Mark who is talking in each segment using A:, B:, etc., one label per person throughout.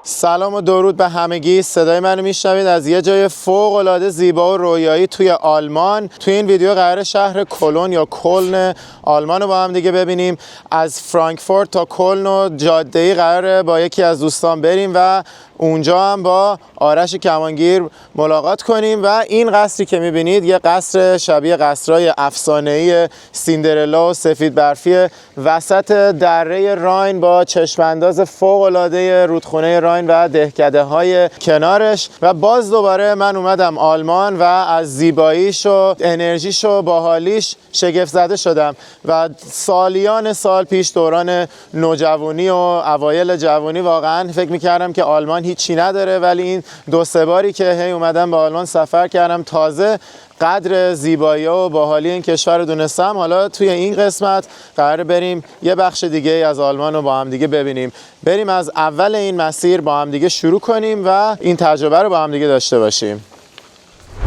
A: سلام و درود به همگی. صدای منو میشنوید از یه جای فوق العاده زیبا و رویایی توی آلمان. توی این ویدیو قرار شهر کلن یا کلن آلمان رو با هم دیگه ببینیم. از فرانکفورت تا کلن و جاده‌ای قراره با یکی از دوستان بریم و اونجا هم با آرش کمانگیر ملاقات کنیم. و این قصری که میبینید یه قصر شبیه قصرهای افسانه‌ای سیندرلا و سفید برفی وسط دره راین با چشمانداز فوق العاده رودخونه راین و دهکده های کنارش. و باز دوباره من اومدم آلمان و از زیباییش و انرژیش و باحالیش شگفت زده شدم. و سالیان سال پیش دوران نوجوانی و اوایل جوانی واقعا فکر میکردم که آلمان هیچی نداره، ولی این دو سه باری که هی اومدم به آلمان سفر کردم تازه قدر زیبایی و باحالی این کشور رو دونستم. حالا توی این قسمت قراره بریم یه بخش دیگه از آلمان رو با هم دیگه ببینیم. بریم از اول این مسیر با هم دیگه شروع کنیم و این تجربه رو با هم دیگه داشته باشیم.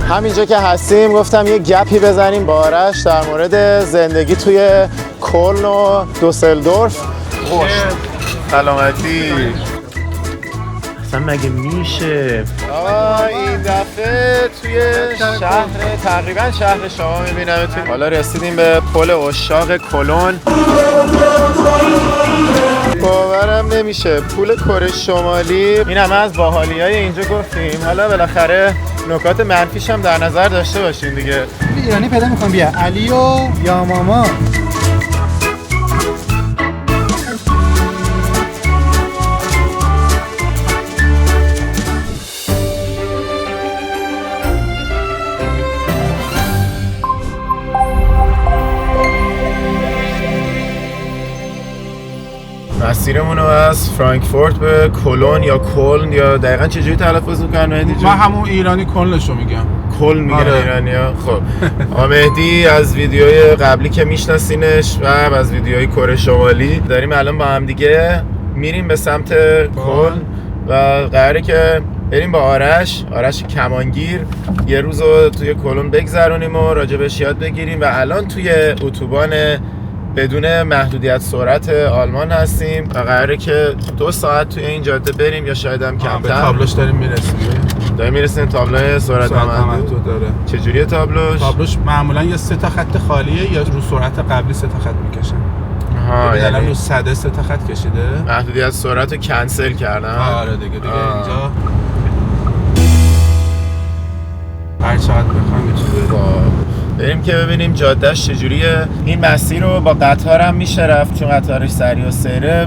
A: همینجا که هستیم گفتم یه گپی بزنیم با آرش در مورد زندگی توی کلن و دوسلدورف. سلامتی.
B: اصلا مگه میشه؟
A: این دفعه توی شهر تقریبا شهر شما میبینمتون. حالا رسیدیم به پل عشاق کلن. باورم نمیشه پول کره شمالی. این همه از باحالیای اینجا گفتیم، حالا بالاخره نکات منفیش هم در نظر داشته باشین دیگه.
C: ایرانی پیدا میکنم بیا علی و یا ماما.
A: مسیرمون رو از فرانکفورت به کلن یا کلن یا دقیقاً چجوری تلفظ میکنن مهدی جون؟
D: من همون ایرانی کلنشو میگم.
A: کلن میگن
D: آره.
A: ایرانی‌ها. خب آقا مهدی از ویدیوهای قبلی که میشناسینش و از ویدیوهای کره شمالی داریم الان با هم دیگه میریم به سمت کلن و قراره که بریم با آرش کمانگیر یه روز رو توی کلن بگذرونیم و راجبش یاد بگیریم. و الان توی اتوبان بدون محدودیت سرعت آلمان هستیم و قراره که 2 ساعت توی این جاده بریم یا شاید هم کمتر.
D: به تابلوش داریم میرسیم.
A: تابلوی سرعت محدود
D: داره.
A: چجوریه تابلوش؟
D: تابلوش معمولا یا 3 تا خط خالیه یا رو سرعت قبلی 3 تا خط میکشن. یعنی رو صده 3 تا خط کشیده.
A: محدودیت سرعت رو کنسل کردن.
D: آره دیگه اینجا هر چقدر بخوایم میشه.
A: بریم که ببینیم جادهش چجوریه. این مسیر رو با قطار هم میشه رفت چون قطارش سریع و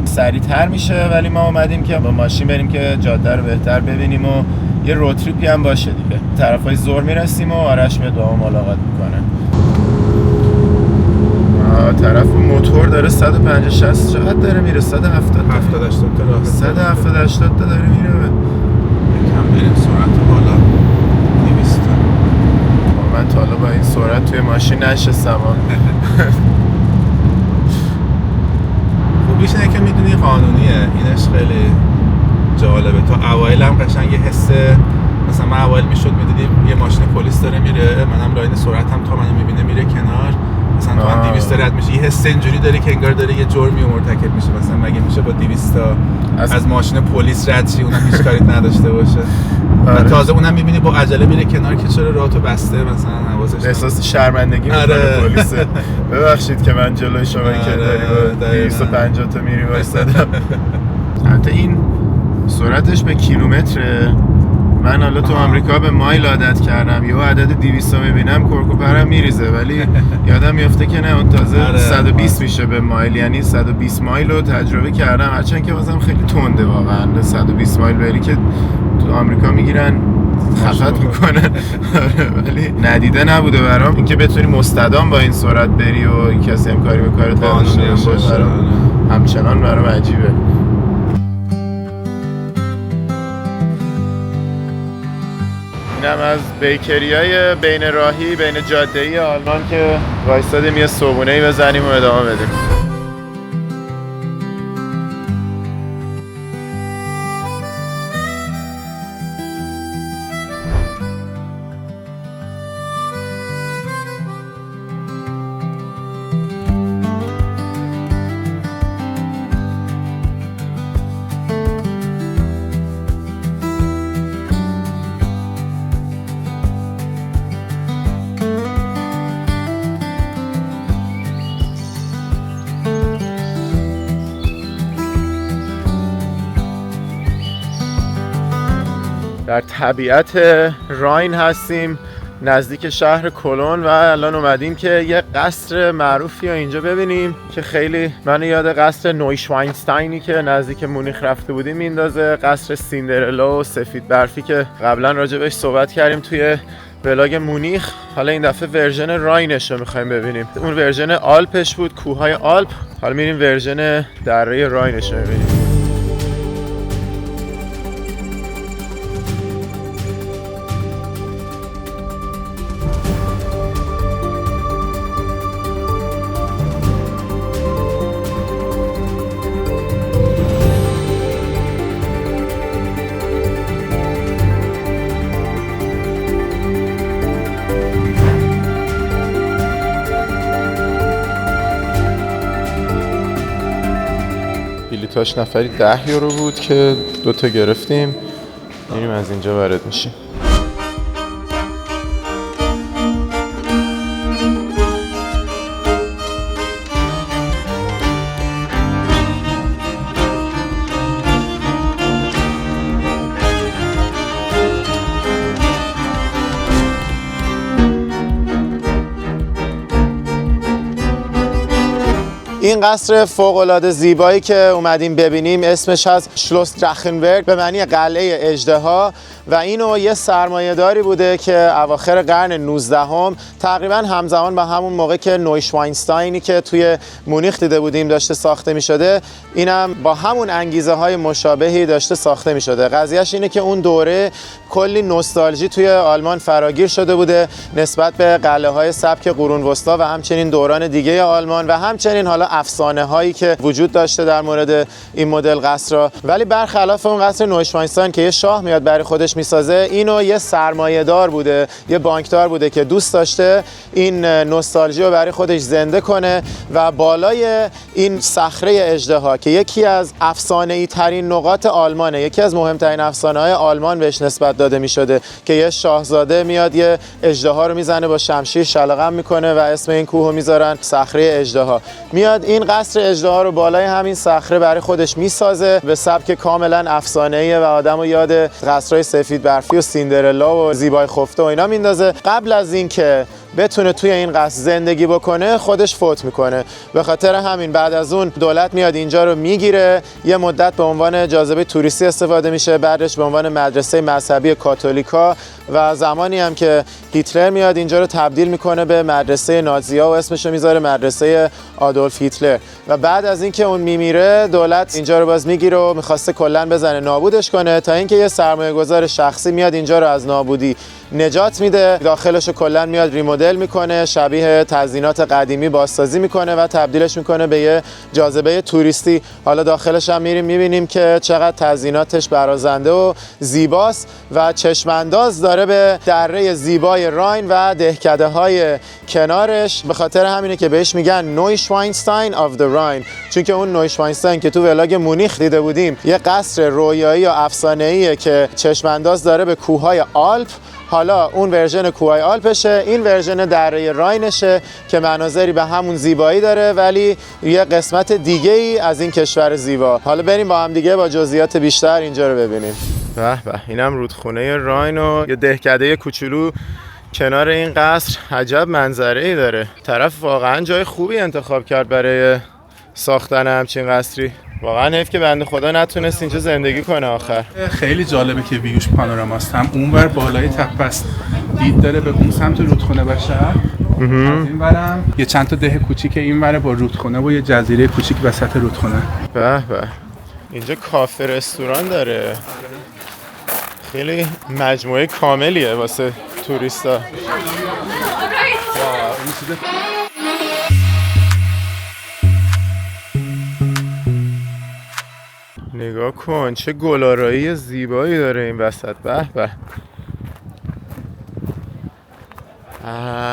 A: سریع‌تر میشه، ولی ما اومدیم که با ماشین بریم که جاده رو بهتر ببینیم و یه رود تریپی هم باشه دیگه. طرفای ظهر میرسیم و آرش میاد با ما ملاقات میکنه. طرف موتور داره 150 60 چقدر داره میره؟ 170
D: 70 80 تا راه
A: 170 80 تا داره میره.
D: کم بریم سرعت بالا 200.
A: من تا حالا با این سرعت توی ماشین نشستم.
D: خوبیش اینه که میدونی قانونیه، اینش خیلی جالبه. تا اوایل هم قشنگ یه حس، مثلا من اوایل میشد میدیدیم یه ماشین پلیس داره میره، منم لاین سرعتم تا منو میبینه میره کنار، مثلا تو من 200 رد میشه، یه حس اینجوری داره که انگار داره یه جرمی مرتکب میشه. مثلا مگه میشه با 200 تا از ماشین پلیس رد شی اونم هیچ کاری نداشته باشه؟ و تازه اونم میبینی با عجله میره کنار که چرا راهتو بسته، مثلا حواسش
A: احساس شرمندگی میکنه پلیس. ببخشید که من جلوی شما که داری 250 تا میری وایسادم. البته این سرعتش به کیلومتره. من حالا تو آمریکا به مایل عادت کردم، یه عدد 200 میبینم کرکوپرم میریزه، ولی یادم میفته که نه اون تازه 120 میشه به مایل، یعنی 120 مایل رو تجربه کردم، هرچند که بازم خیلی تنده واقعا. 120 مایل بری که تو آمریکا میگیرن خفت میکنن. ولی ندیده نبوده برام اینکه بتونی مستدام با این سرعت بری و کسی هم کاری به کارت نداشته باشه. همچنان برام عجیبه. اینم از بیکریای بین راهی بین جاده‌ای آلمان که وایسادیم یه صبحونه‌ای بزنیم و ادامه بدیم. در طبیعت راین هستیم نزدیک شهر کلون و الان اومدیم که یه قصر معروفی رو اینجا ببینیم که خیلی منو یاد قصر نویشواینستاینی که نزدیک مونیخ رفته بودیم میندازه. قصر سیندرلا و سفید برفی که قبلا راجع بهش صحبت کردیم توی ولاگ مونیخ. حالا این دفعه ورژن راینش رو میخوایم ببینیم. اون ورژن آلپش بود، کوههای آلپ. حالا میریم ورژن دره راینش رو ببینیم. بلیطاش نفری 10 یورو بود که 2 تا گرفتیم. میریم از اینجا وارد میشیم. این قصر فوق‌العاده زیبایی که اومدیم ببینیم اسمش از شلوس درخنبرگ به معنی قلعه اژدها و اینو یه سرمایه‌داری بوده که اواخر قرن 19 تقریبا همزمان با همون موقع که نویشواینستاینی که توی مونیخ دیده بودیم داشته ساخته می‌شده، اینم با همون انگیزه های مشابهی داشته ساخته می‌شده. قضیهش اینه که اون دوره کلی نوستالژی توی آلمان فراگیر شده بوده نسبت به قلعه‌های سبک قرون وسطا و همچنین دوران دیگه آلمان و همچنین حالا افسانه هایی که وجود داشته در مورد این مدل قصرها. ولی برخلاف اون قصر نویشواینستاین که یه شاه میاد برای خودش میسازه، اینو یه سرمایه‌دار بوده، یه بانکدار بوده که دوست داشته این نوستالژی رو برای خودش زنده کنه و بالای این صخره اژدها که یکی از افسانه‌ای ترین نقاط آلمانه، یکی از مهمترین افسانه‌های آلمان بهش نسبت داده میشده که یه شاهزاده میاد یه اژدها رو میزنه با شمشیر شلقم میکنه و اسم این کوه رو میذارن صخره اژدها. میاد این قصر اژدها رو بالای همین صخره برای خودش میسازه به سبک کاملا افسانه‌ای و آدمو یاد قصرهای سفید برفی و سیندرلا و زیبای خفته و اینا میندازه. قبل از اینکه بتونه توی این قصر زندگی بکنه خودش فوت میکنه. به خاطر همین بعد از اون دولت میاد اینجا رو میگیره، یه مدت به عنوان جاذبه توریستی استفاده میشه، بعدش به عنوان مدرسه مذهبی کاتولیکا و زمانی هم که هیتلر میاد اینجا رو تبدیل میکنه به مدرسه نازی‌ها و اسمش رو میذاره مدرسه آدولف هیتلر. و بعد از اینکه اون میمیره دولت اینجا رو باز میگیره و میخواسته کلا بزنه نابودش کنه تا اینکه یه سرمایه‌گذار شخصی میاد اینجا رو از نابودی نجات میده، داخلش رو کلا میاد ریمودل میکنه، شبیه تزیینات قدیمی بازسازی میکنه و تبدیلش میکنه به یه جاذبه توریستی. حالا داخلش هم میریم میبینیم که چقدر تزییناتش برازنده و زیباست و چشمانداز داره به دره زیبای راین و دهکده های کنارش. به خاطر همینه که بهش میگن نویشواینستاین آف د راین، چون که اون نویشواینستاین که تو ولاگ مونیخ دیده بودیم یه قصر رویایی و افسانه‌ایه که چشمانداز داره به کوههای آلپ. حالا اون ورژن کوههای آلپشه، این ورژن دره راینشه که مناظری به همون زیبایی داره ولی یه قسمت دیگه ای از این کشور زیبا. حالا بریم با هم دیگه با جزئیات بیشتر اینجا رو ببینیم. به به، اینم رودخونه راین و یه دهکده کوچولو کنار این قصر. عجب منظره‌ای داره. طرف واقعا جای خوبی انتخاب کرد برای ساختن همچین قصری. واقعا حیف که بنده خدا نتونست اینجا زندگی کنه آخر.
D: خیلی جالبه که ویوش پانوراماست، هم اونور بالای تپه است، دید داره به اون سمت رودخونه بشه. اینورم یه چند تا ده کوچیک اینور با رودخونه و یه جزیره کوچیک وسط رودخونه.
A: به به، اینجا کافه رستوران داره. خیلی مجموعه کاملیه واسه توریستا. نگاه کن چه گلارایی زیبایی داره این وسط. به به،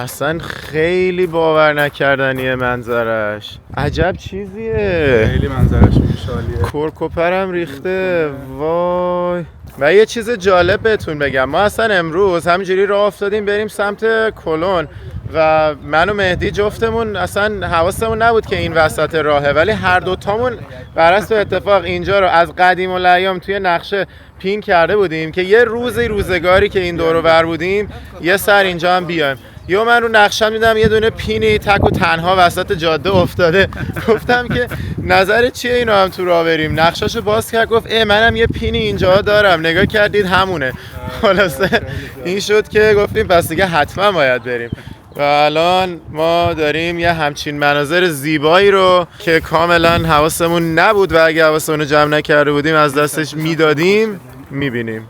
A: اصلا خیلی باور نکردنیه منظرش. عجب چیزیه،
D: خیلی منظرش خوشحالیه.
A: کرکوپرم ریخته. وای. و یه چیز جالب بهتون بگم، ما اصلا امروز همینجوری راه افتادیم بریم سمت کلون و من و مهدی جفتمون اصلا حواسمون نبود که این وسط راهه، ولی هر دوتامون بر اساس اتفاق اینجا رو از قدیم الایام توی نقشه پین کرده بودیم که یه روزگاری که این دور و بر بودیم یه سر اینجا هم بیایم. یا من رو نقشه میدم یه دونه پینی تک و تنها وسط جاده افتاده. گفتم که نظر چیه اینو هم تو راه بریم؟ نقشه‌شو باز کرد گفت منم یه پینی اینجا دارم. نگاه کردید همونه. خلاصه این شد که گفتیم پس دیگه حتما باید بریم. و الان ما داریم یه همچین مناظر زیبایی رو که کاملا حواسمون نبود و اگه حواسمون رو جمع نکرده بودیم از دستش میدادیم میبینیم.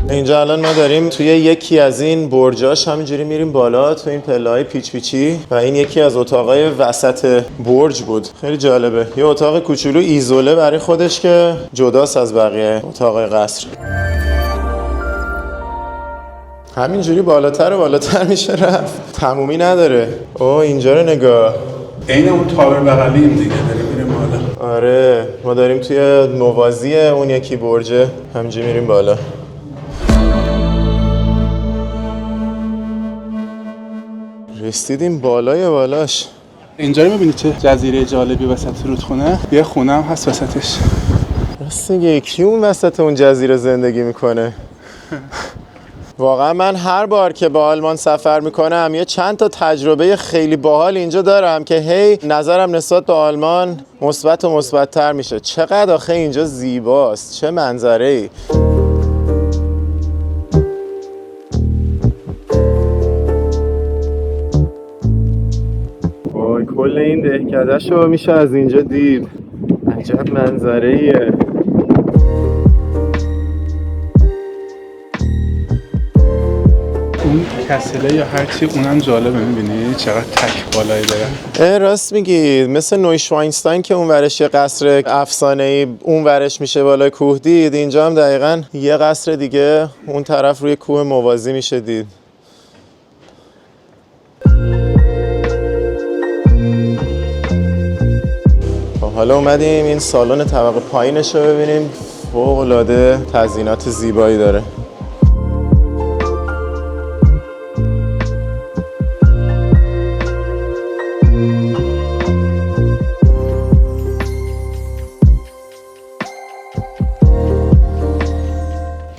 A: اینجا الان ما داریم توی یکی از این برجاش همینجوری میریم بالا تو این پله‌های پیچ پیچی و این یکی از اتاقای وسط برج بود. خیلی جالبه. یه اتاق کوچولو ایزوله برای خودش که جداست از بقیه اتاقای قصر. همینجوری بالاتر و بالاتر میشه رفت. تمومی نداره. اینجا رو نگاه.
D: عین اون تاور بغلیم دیگه داریم میریم بالا.
A: آره ما داریم توی موازی اون یکی برجه همینجوری میریم بالا. رسیدیم بالای بالاش.
D: اینجا رو می‌بینی چه جزیره جالبی وسط رودخونه؟ یه خونه هم هست وسطش.
A: راست میگه کی اون وسط اون جزیره زندگی میکنه؟ واقعا من هر بار که به آلمان سفر میکنم یه چند تا تجربه خیلی باحال اینجا دارم که هی نظرم نسبت به آلمان مثبت و مثبت‌تر میشه. چقدر آخه اینجا زیباست، چه منظره‌ای. کل این دهکده‌شو میشه از اینجا دید. عجب منظره‌ایه.
D: اون کسله یا هرچی اونم جالبه، میبینی چقدر تک بالایی داره.
A: راست میگی، مثل نویشواینستاین که اون ورش یه قصر افسانه‌ای اون ورش میشه بالای کوه دید، اینجا هم دقیقاً یه قصر دیگه اون طرف روی کوه موازی میشه دید. حالا اومدیم این سالن طبقه پایینش رو ببینیم. فوق‌العاده تزیینات زیبایی داره.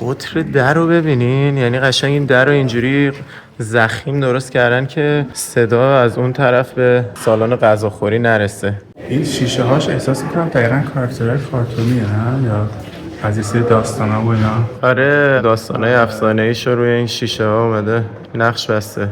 A: قطر در رو ببینین، یعنی قشنگ این در رو اینجوری ضخیم درست کردن که صدا از اون طرف به سالن غذاخوری نرسه.
D: این شیشه هاش احساس میکنم دقیقاً کاراکترهای کارتونیه هم یا از این سری داستانا و اینا.
A: آره داستانای افسانه‌ایش رو روی این شیشه ها اومده نقش بسته.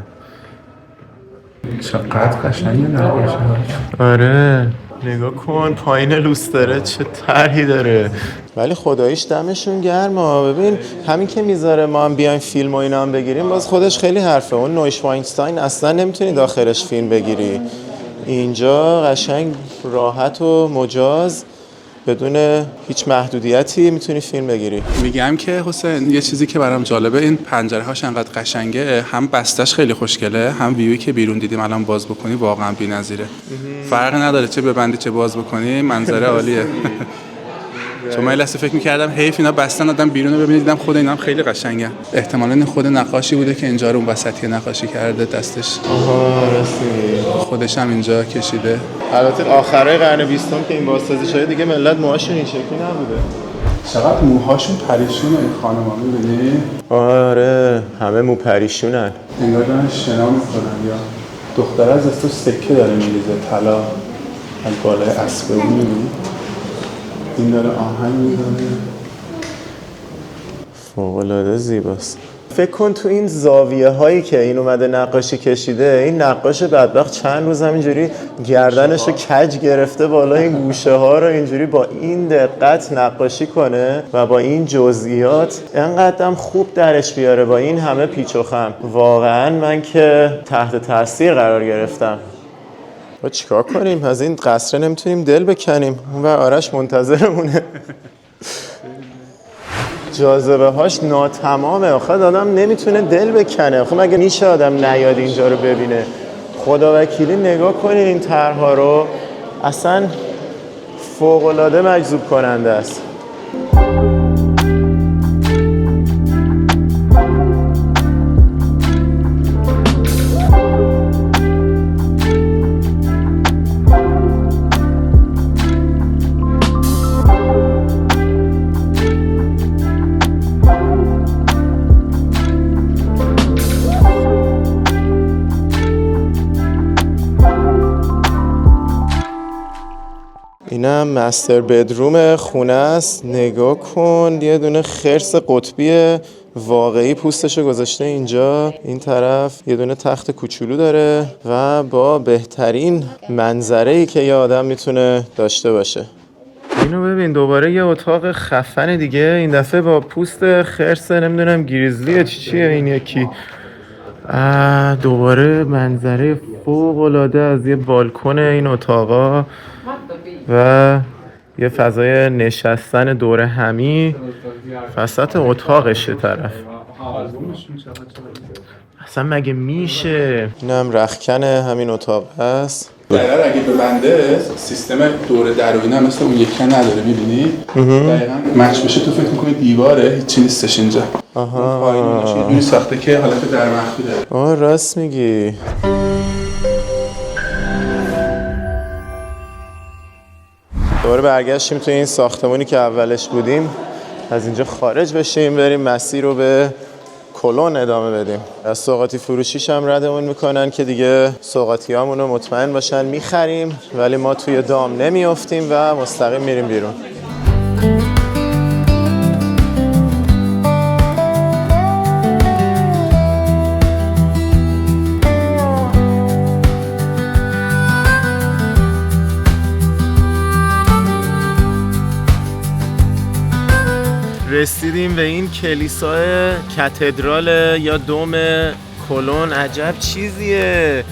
D: چقدر قشنگه نقاشی هاش.
A: آره نگاه کن پایین لوستره چه طرحی داره. ولی خداییش دمشون گرمه. ببین همین که میذاره ما هم بیایم فیلم و اینا هم بگیریم باز خودش خیلی حرفه. اون نویشواینستاین اصلا نمیتونی داخلش فیلم بگیری. اینجا قشنگ راحت و مجاز بدون هیچ محدودیتی میتونی فیلم بگیری.
D: میگم که حسین یه چیزی که برام جالبه این پنجره هاش انقدر قشنگه، هم بستش خیلی خوشگله، هم ویوی که بیرون دیدیم الان باز بکنی واقعا بی‌نظیره. فرق نداره چه ببندی چه باز بکنی، منظره عالیه. چون من لحظه فکر می‌کردم حیف اینا بستن آدم بیرون رو ببینه، دیدم خود اینا هم خیلی قشنگه. احتمالاً این خود نقاشی بوده که اینجا رو اون وسطی نقاشی کرده دستش.
A: راستی
D: خودش هم اینجا کشیده.
A: البته آخرای قرن 20 که این بازسازی شده دیگه ملت موهاشون این شکلی نبوده.
D: چقدر موهاشون پریشونه این خانم‌ها، می‌بینی؟
A: آره همه مو پریشونن.
D: انگار دارن شنا می‌کنن یا دختر از دستش سکه داره می‌ریزه طلا از بالای اسب اون، می‌بینی؟ این داره آهنگ می‌زنه.
A: فوق‌العاده زیباست. فکر کن تو این زاویه هایی که این اومده نقاشی کشیده، این نقاش بدبخت چند روز همینجوری گردنشو کج گرفته بالا این گوشه ها رو اینجوری با این دقت نقاشی کنه و با این جزئیات انقدرم خوب درش بیاره با این همه پیچ و خم. واقعا من که تحت تاثیر قرار گرفتم. با چیکار کنیم؟ از این قصر نمیتونیم دل بکنیم. اون و آرش منتظرمونه. جاذبه هاش ناتمامه. آخه آدم نمیتونه دل بکنه. خب مگه میشه آدم نیاد اینجا رو ببینه؟ خدا وکیلی نگاه کنین این طرح‌ها رو، اصلا فوق‌العاده مجذوب کننده است. اینم مستر بدروم خونه است. نگاه کن، یه دونه خرس قطبی واقعی پوستشو گذاشته اینجا. این طرف یه دونه تخت کوچولو داره و با بهترین منظره‌ای که یه آدم میتونه داشته باشه. اینو ببین، دوباره یه اتاق خفن دیگه، این دفعه با پوست خرس، نمیدونم گریزلیه چیه این یکی. دوباره منظره فوق‌العاده از یه بالکن این اتاقا و یه فضای نشستن دور همی وسط اتاقشه طرف. اصلا مگه میشه؟ اینم رختکن همین اتاق هست.
D: دقیقا اگه ببنده سیستم دور در و اینا مثل اون یکی نداره، میبینی؟ دقیقا مچ بشه تو فکر میکنی دیواره، هیچی نیستش اینجا. یه جوری ساخته که حالت در مخفی داره.
A: راست میگی. دوباره برگشتیم توی این ساختمانی که اولش بودیم، از اینجا خارج بشیم بریم مسیر رو به کلون ادامه بدیم. از سوغاتی فروشیش هم ردمون میکنن که دیگه سوغاتی هامون رو مطمئن باشن میخریم، ولی ما توی دام نمیافتیم و مستقیم میریم بیرون. رسیدیم به این کلیسای کاتدرال یا دوم کلون. عجب چیزیه.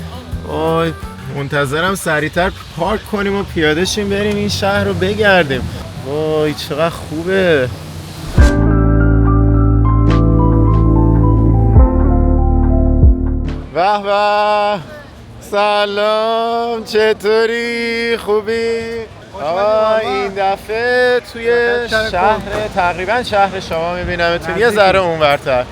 A: وای، منتظرم سریعتر پارک کنیم و پیاده شیم بریم این شهر رو بگردیم. وای چقدر خوبه. به به، سلام، چطوری؟ خوبی؟ آقا این دفعه توی شهر، تقریبا شهر شما میبینمتون، یه ذره اونورتر.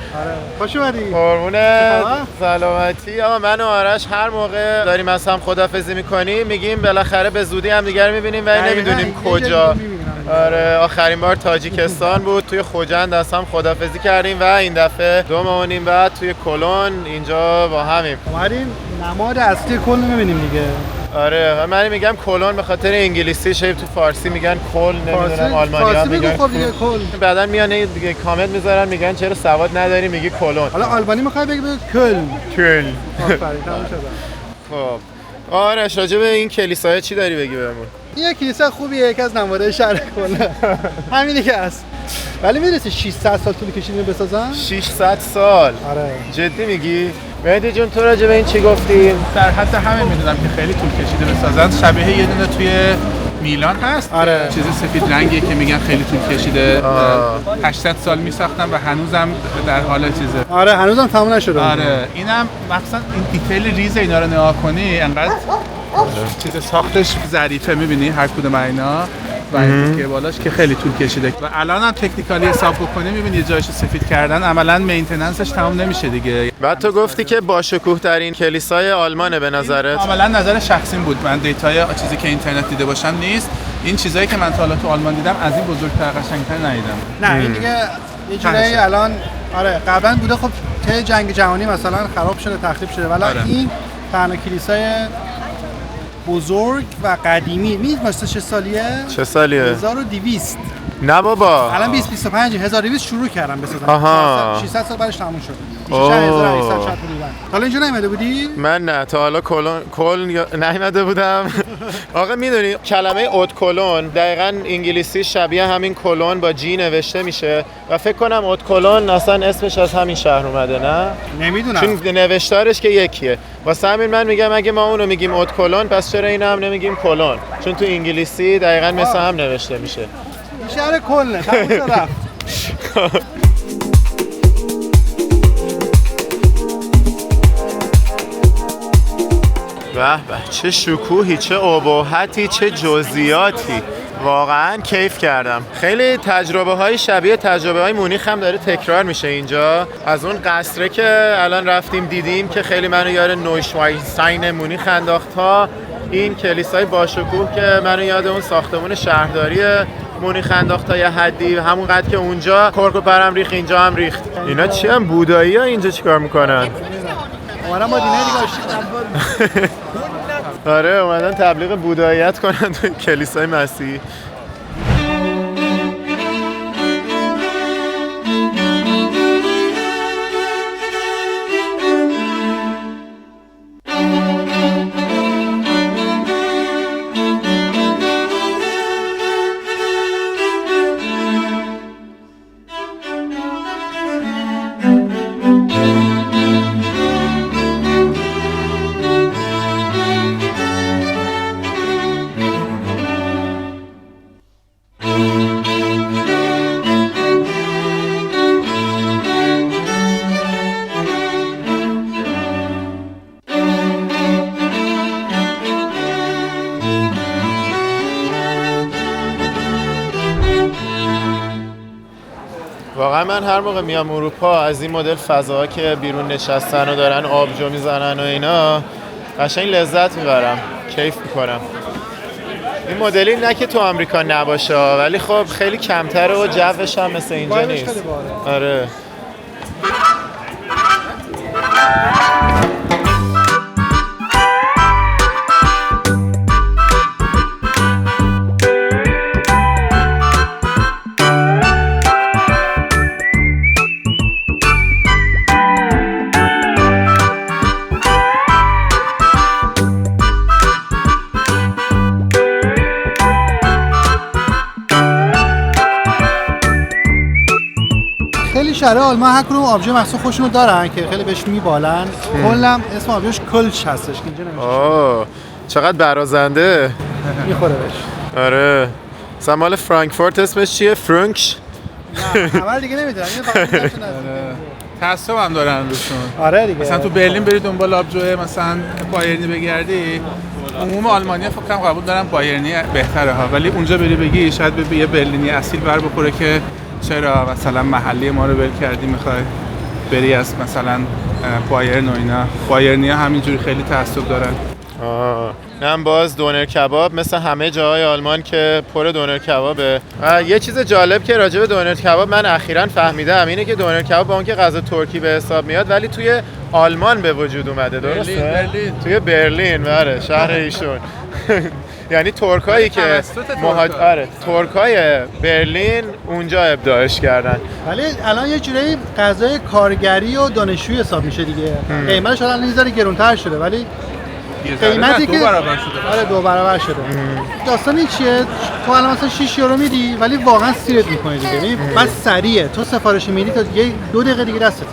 C: خوش اومدی.
A: قربونت، سلامتی. آقا من و آرش هر موقع داریم از هم خداحافظی میکنیم میگیم بالاخره به زودی هم دیگر میبینیم و نمیدونیم کجا. آره، آخرین بار تاجیکستان بود، توی خوجند از هم خداحافظی کردیم و این دفعه 2 ماه و نیم بعد توی کلون اینجا با همیم.
C: اومدیم نماد اصلی کلون میبینیم دیگه.
A: آره، من میگم کلون به خاطر انگلیسی، شاید تو فارسی میگن کل، نمیدونم آلمانی‌ها میگن کل. بعدن میان دیگه کامنت میذارن میگن چرا سواد نداری میگی کلون.
C: حالا آلمانی میخواد بگه کلن. آفرین، تمام شد.
A: خب آره، راجع به این کلیسا چی داری بگی بهمون؟
C: این کلیسا خوبیه، یکی از نمادهای شهر کلن. همینی که هست. ولی میرسه 600 سال طول کشیدین بسازن؟
A: 600 سال.
C: آره.
A: جدی میگی؟ مهدی جون تو راجع به این چی گفتی؟
D: در حد همین میدونم که خیلی طول کشیده بسازن. شبیه یه دونه توی میلان هست.
C: آره.
D: چیز سفید رنگیه که میگن خیلی طول کشیده. 800 سال میساختن و هنوزم در حال چیزه.
C: آره، هنوزم تموم نشده.
D: آره، اینم مثلا این دیتیل ریز اینا رو نگاه کنی انقدر چیز ساختش ظریفه، میبینی هر کدوم اینا و این که بالاش که خیلی طول کشیده و الان هم تکنیکالی حساب بکنی میبینی یه جایش سفید کردن، عملاً مینتیننسش تمام نمیشه دیگه.
A: بعد تو گفتی که با شکوه ترین کلیسای آلمانه به نظرت؟
D: عملاً نظر شخصیم بود، من دیتای چیزی که اینترنت دیده باشم نیست. این چیزایی که من تا حالا تو آلمان دیدم از این بزرگتر قشنگتر ندیدم.
C: نه این دیگه یه جوری الان آره قبلا بوده، خب که جنگ جهانی مثلا خراب شده، تخریب شده، ولی این تنها کلیسای بزرگ و قدیمی. میدونی چه سالیه؟
A: چه سالیه؟
C: 1200.
A: نه بابا،
C: الان 2025 1200 شروع کردم بسازن.
A: آها.
C: 600 سال بعدش تموم شد. 1800 شد بودن. حالا اینجا نیومده بودی؟
A: من نه، تا حالا کلن نیومده بودم. آقا میدونی کلمه اود کلون دقیقاً انگلیسی شبیه همین کلون با جی نوشته میشه و فکر کنم اود کلون اصلا اسمش از همین شهر اومده. نه
C: نمیدونم،
A: چون نوشتارش که یکیه. واسه همین من میگم اگه ما اونو میگیم اود کلون پس چرا اینو هم نمیگیم کلون، چون تو انگلیسی دقیقاً مثل هم نوشته میشه.
C: شهر کلنه، تموم شد رفت.
A: به به، چه شکوهی، چه ابهتی، چه جزئیاتی. واقعا کیف کردم. خیلی تجربه های شبیه تجربه های مونیخ هم داره تکرار میشه اینجا. از اون قصره که الان رفتیم دیدیم که خیلی منو یاد نویشوایستاین مونیخ انداخت، تا این کلیسای باشکوه که منو یاد اون ساختمون شهرداری مونیخ انداخت تا یه حدی، همون قد که اونجا کرک و پرم ریخ اینجا هم ریخت. اینا چی هم بودایی ها اینجا چیکار میکنن؟
C: اومدن با دینه دیگه آشتی.
A: آره اومدن تبلیغ بوداییت کنن توی کلیسای مسیحی. واقعا من هر موقع میام اروپا از این مدل فضاها که بیرون نشستن و دارن آبجو میزنن و اینا قشنگ لذت میبرم، کیف میکنم. این مدلی نه که تو آمریکا نباشه ولی خب خیلی کمتره و جوش هم مثل اینجا نیست. آره.
C: شهر آلمان هر کدوم آبجو مخصوص خودشونو دارن که خیلی بهش میبالن. کلا اسم آبجوش کلچ هستش که اینجا نمیشه.
A: آه چقدر برازنده.
C: میخوره بهش.
A: آره. مثلا مال فرانکفورت اسمش چیه؟ فرانکش؟
C: نه اول دیگه نمیدونم.
D: تعصب هم دارن روشون.
C: آره دیگه.
D: مثلا تو برلین برید دنبال آبجو مثلا بایرنی بگردی، عموم آلمانی‌ها فکر کنم قبول دارن بایرنی بهتره ها، ولی اونجا بگی شاید به یه برلینی اصیل بر بخوره که چرا مثلا محلی ما رو ول کردی میخوای بری از مثلا بایرن و اینا. بایرنی‌ها همینجوری خیلی تعصب دارن.
A: نه باز دونر کباب مثل همه جاهای آلمان که پر دونر کبابه. یه چیز جالب که راجع به دونر کباب من اخیراً فهمیدم اینه که دونر کباب با اون که غذا ترکی به حساب میاد ولی توی آلمان به وجود اومده. درسته؟
D: برلین.
A: توی برلین، بله شهر ایشون. یعنی ترکایی که ترکای برلین اونجا ابداعش کردن.
C: ولی الان یه جوری غذای کارگری و دانشجویی حساب میشه دیگه. قیمتش الان یه ذره گرونتر شده ولی قیمتی که
D: 2 برابر شده.
C: آره 2 برابر شده. داستان این چیه؟ تو الان مثلا 6 یورو میدی ولی واقعا سیرت میکنه دیگه. ببین بعد سریعه. تو سفارش میدی تا یه 2 دقیقه دیگه دستته.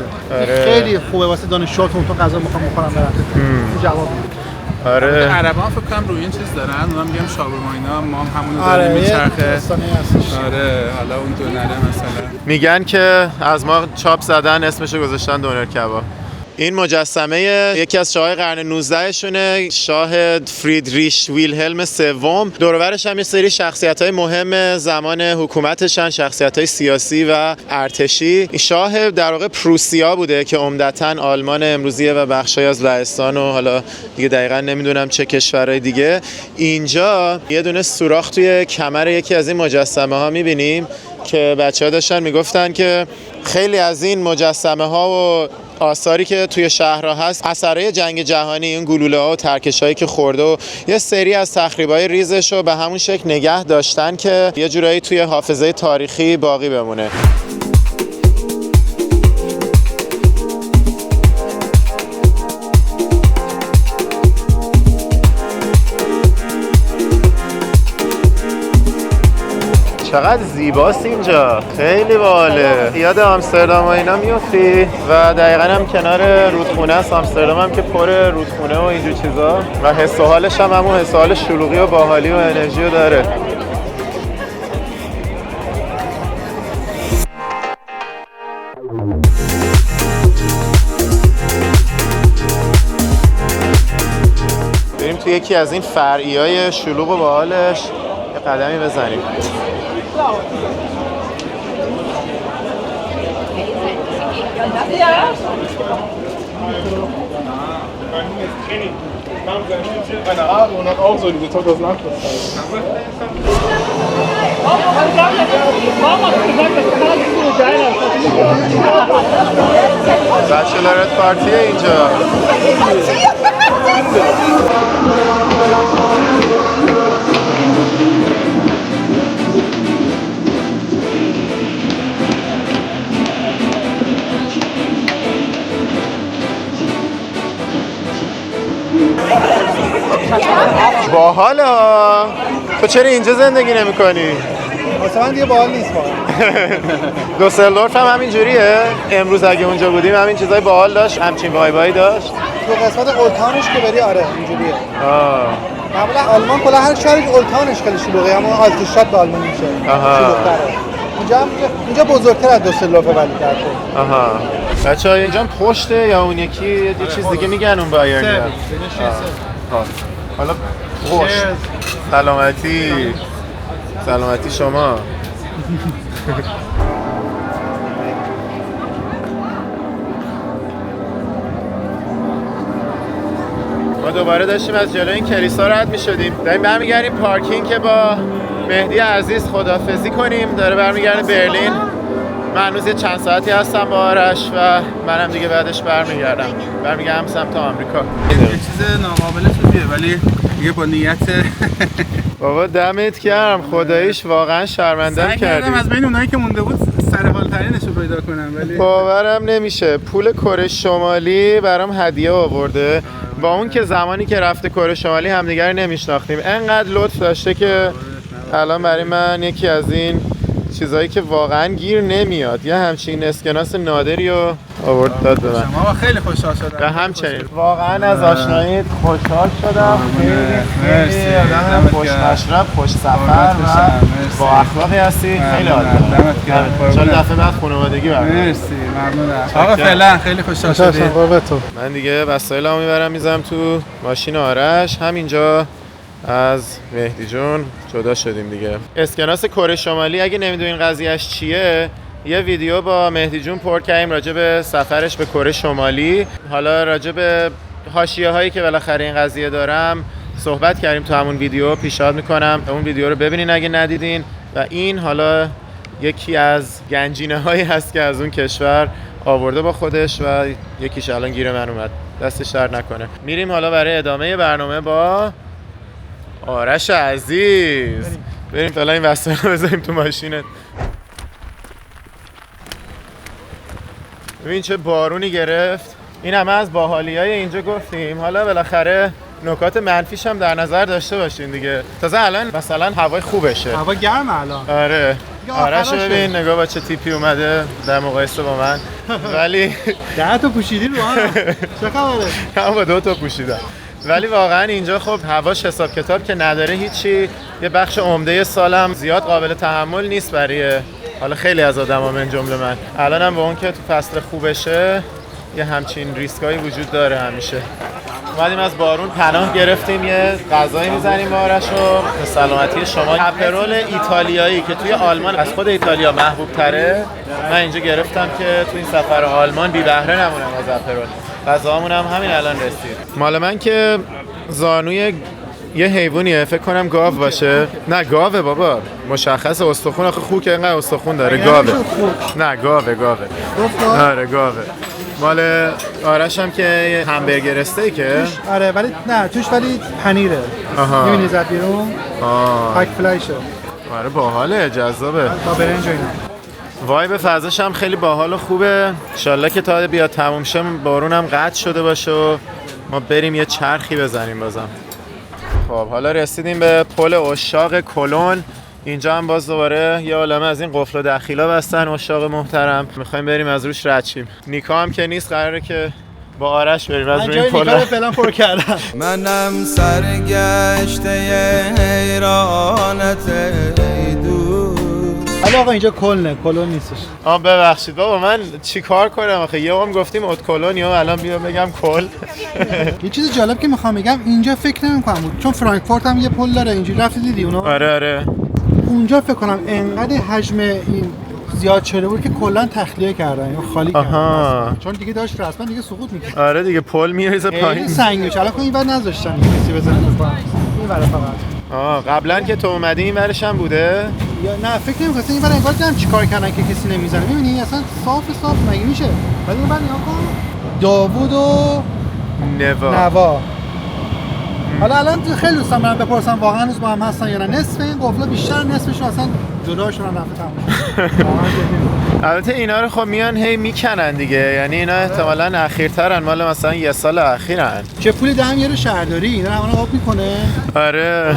C: خیلی خوبه واسه دانشجوهاتون تو غذا میخوام بخورم برات. جواب میده.
A: آره
D: عربان فکر کنم روی این چیز دارن، اونا میگن شاورما اینا، ما همونو داریم میچرخه. آره حالا اون دونره مثلا
A: میگن که از ما چاپ زدن اسمشو گذاشتن دونر کباب. این مجسمه یکی از شاه‌های قرن 19 شونه، شاه فریدریش ویلهلم سوم. دور و برش هم یه سری شخصیت‌های مهم زمان حکومتشن، شخصیت‌های سیاسی و ارتشی. این شاه در واقع پروسیا بوده که عمدتاً آلمان امروزیه و بخشای از لهستان و حالا دیگه دقیقاً نمیدونم چه کشورهای دیگه. اینجا یه دونه سوراخ توی کمر یکی از این مجسمه‌ها می‌بینیم که بچه‌ها داشتن میگفتن که خیلی از این مجسمه‌ها و آثاری که توی شهرها هست اثرای جنگ جهانی، این گلوله‌ها و ترکش‌هایی که خورده و یه سری از تخریب‌های ریزش رو به همون شکل نگه داشتن که یه جورایی توی حافظه تاریخی باقی بمونه. چقدر زیباست اینجا، خیلی باحاله. یاد آمستردام و اینا میافتی و دقیقاً هم کنار رودخونه است. آمستردام هم که پر رودخونه و اینجور چیزا و حس و حالش هم همون حس و حال شلوغی و باحالی و انرژی رو داره. توی یکی از این فرعیای شلوغ و باحالش یه قدمی بزنیم. بچلارت پارتیه اینجا. باحالا. تو چرا اینجا زندگی نمی کنی؟
C: واسه من دیگه باحال نیست واقعا.
A: دوسلدورف هم همین جوریه؟ امروز اگه اونجا بودیم همین چیزای باحال داشت، همچین وایبایی داشت.
C: تو قسمت اولتانش که بری آره اینجوریه. معمولا آلمان کلا هر شهری اولتانش خیلی شلوغه، اما آلتشتات به آلمانی میشه. شلوغ‌تره. اینجا بزرگتر از دوسلدورف ولی کرده.
A: بچه‌ها اینجا پشته یا اون یکی یه چیز دیگه میگن اون بایرن. حالا خوش. سلامتی. سلامتی شما. ما دوباره داشتیم از جلوی این کلیسا رد می‌شدیم. داریم برمیگردیم پارکینگ که با مهدی عزیز خداحافظی کنیم. داره برمیگرده برلین. من هنوز یه چند ساعتی هستم با آرش و منم دیگه بعدش برمیگردم سمت آمریکا.
D: یه چیز ناقابل توضیحه ولی دیگه با نیت
A: بابا دمت گرم، خداییش واقعا شرمنده‌ام کردی.
D: از بین اونایی که مونده بود سر حال ترینش رو پیدا کنم ولی
A: باورم نمیشه. پول کره شمالی برام هدیه آورده. با اون که زمانی که رفته کره شمالی همدیگر رو نمیشناختیم، انقدر لطف داشته که الان برای من یکی از این چیزایی که واقعا گیر نمیاد یه همچین اسکناس نادری رو آورد داد به من.
D: ما خیلی خوشحال شدم.
A: و همچنین واقعا از آشناییت خوشحال شدم. خیلی آدم خوش مشرب، خوش سفر و با اخلاقی هستی. خیلی عالی. ان شاء الله دفعه بعد خانوادگی برام.
D: مرسی، ممنونم. آقا فعلا خیلی خوشحال شدم.
A: من دیگه وسایلمو میبرم میذارم تو ماشین آرش. همینجا از مهدی جون جدا شدیم دیگه. اسکناس کره شمالی اگه نمیدونین قضیهش چیه، یه ویدیو با مهدی جون پر کردیم راجع به سفرش به کره شمالی. حالا راجع به حاشیه هایی که بالاخره این قضیه دارم صحبت کردیم تو همون ویدیو. پیشنهاد میکنم اون ویدیو رو ببینین اگه ندیدین. و این حالا یکی از گنجینه هایی هست که از اون کشور آورده با خودش و یکیش الان گیر من اومد. دستش درد نکنه. میریم حالا برای ادامه برنامه با آرش عزیز. بریم فعلا این وسایل رو بذاریم تو ماشینت. ببین چه بارونی گرفت. این همه از باحالیای اینجا گفتیم. حالا بالاخره نکات منفیش هم در نظر داشته باشین دیگه. تازه الان مثلا هوای خوبشه.
C: هوا گرمه الان.
A: آره. آرش ببین نگاه با چه تیپی اومده در مقایسه با من. ولی
C: 10 تا پوشیدی رو هم. چه خبره؟
A: با 2 تا پوشیدم. ولی واقعا اینجا خب هواش حساب کتاب که نداره هیچی. یه بخش عمده سالم زیاد قابل تحمل نیست برای حالا خیلی از آدما من جمله من. الانم با اون که تو فصل خوبشه یه همچین ریسکایی وجود داره همیشه. اومدیم از بارون پناه گرفتیم یه غذایی میزنیم با آرشو به سلامتی شما. اپرول ایتالیایی که توی آلمان از خود ایتالیا محبوب تره، من اینجا گرفتم که تو این سفر آلمان بی بهره نمونم از اپرول. غذامون هم همین الان رسید. مال من که زانوی یه حیوانیه، فکر کنم گاو باشه. نه گاوه بابا، مشخص استخون. آخه خوک اینقدر استخون داره. گاوه. نه گاوه. آره گاوه. مال آرش هم که همبرگر استیکه.
C: آره ولی نه توش ولی پنیره. میبینی زد بیرون. پاک فلایشه.
A: آره باحاله، جذابه.
C: با برنج و اینا.
A: وایب فضاش هم خیلی باحال و خوبه. ان شاءالله که تا بیاد تموم شه بارون هم قطع شده باشه و ما بریم یه چرخی بزنیم بازم. خب حالا رسیدیم به پل عشاق کلون. اینجا هم باز دوباره یه عالمه از این قفل و دخیلا بستن. عشاق محترم میخوایم بریم از روش رد شیم. نیکا هم که نیست، قراره که با آرش بریم از روی این پل.
C: من فعلا پر کردم.
E: منم سرگشته حیرانت ای دوست.
C: حالا آقا اینجا کلونه، کلون نیستش.
A: ببخشید بابا من چیکار کنم آخه یه هم گفتیم ات کلونیا الان بیا بگم کل.
C: یه چیز جالب که میخوام بگم اینجا فکر نمی‌کنم بود چون فرانکفورت هم یه پل داره اینجوری رفتی دیدی اونو؟
A: آره
C: اونجا فکر کنم انقدر حجم این زیاد شده بود که کلا تخلیه کردن یا خالی کردن چون دیگه داشت رسما دیگه سقوط می‌کرد.
A: آره دیگه پل میریزه پایین.
C: سنگ میشه الان این ور نذاشتن کسی بزنه این ور فقط.
A: قبلا که تو اومدی این ورش هم بوده؟
C: یا نه فکر نمی‌کنم این ور انگار دیدم چیکار کردن که کسی نمیزنه. ببینی اصلا صاف مگه میشه؟ ولی بعد نگاه کن داوود و نوا. حالا الان خیلی دوستم برم بپرسم واقعا هنوز با هم هستن یا نه. نصف این قفلا بیشتر نصفشون اصلا جداشون هم رفته تموم.
A: البته اینا رو خب میان هی میکنن دیگه، یعنی اینا احتمالاً اخیرترن، مال مثلا یه سال اخیرن.
C: چه پولی دهم یه شهرداری اینا همون آب میکنه.
A: آره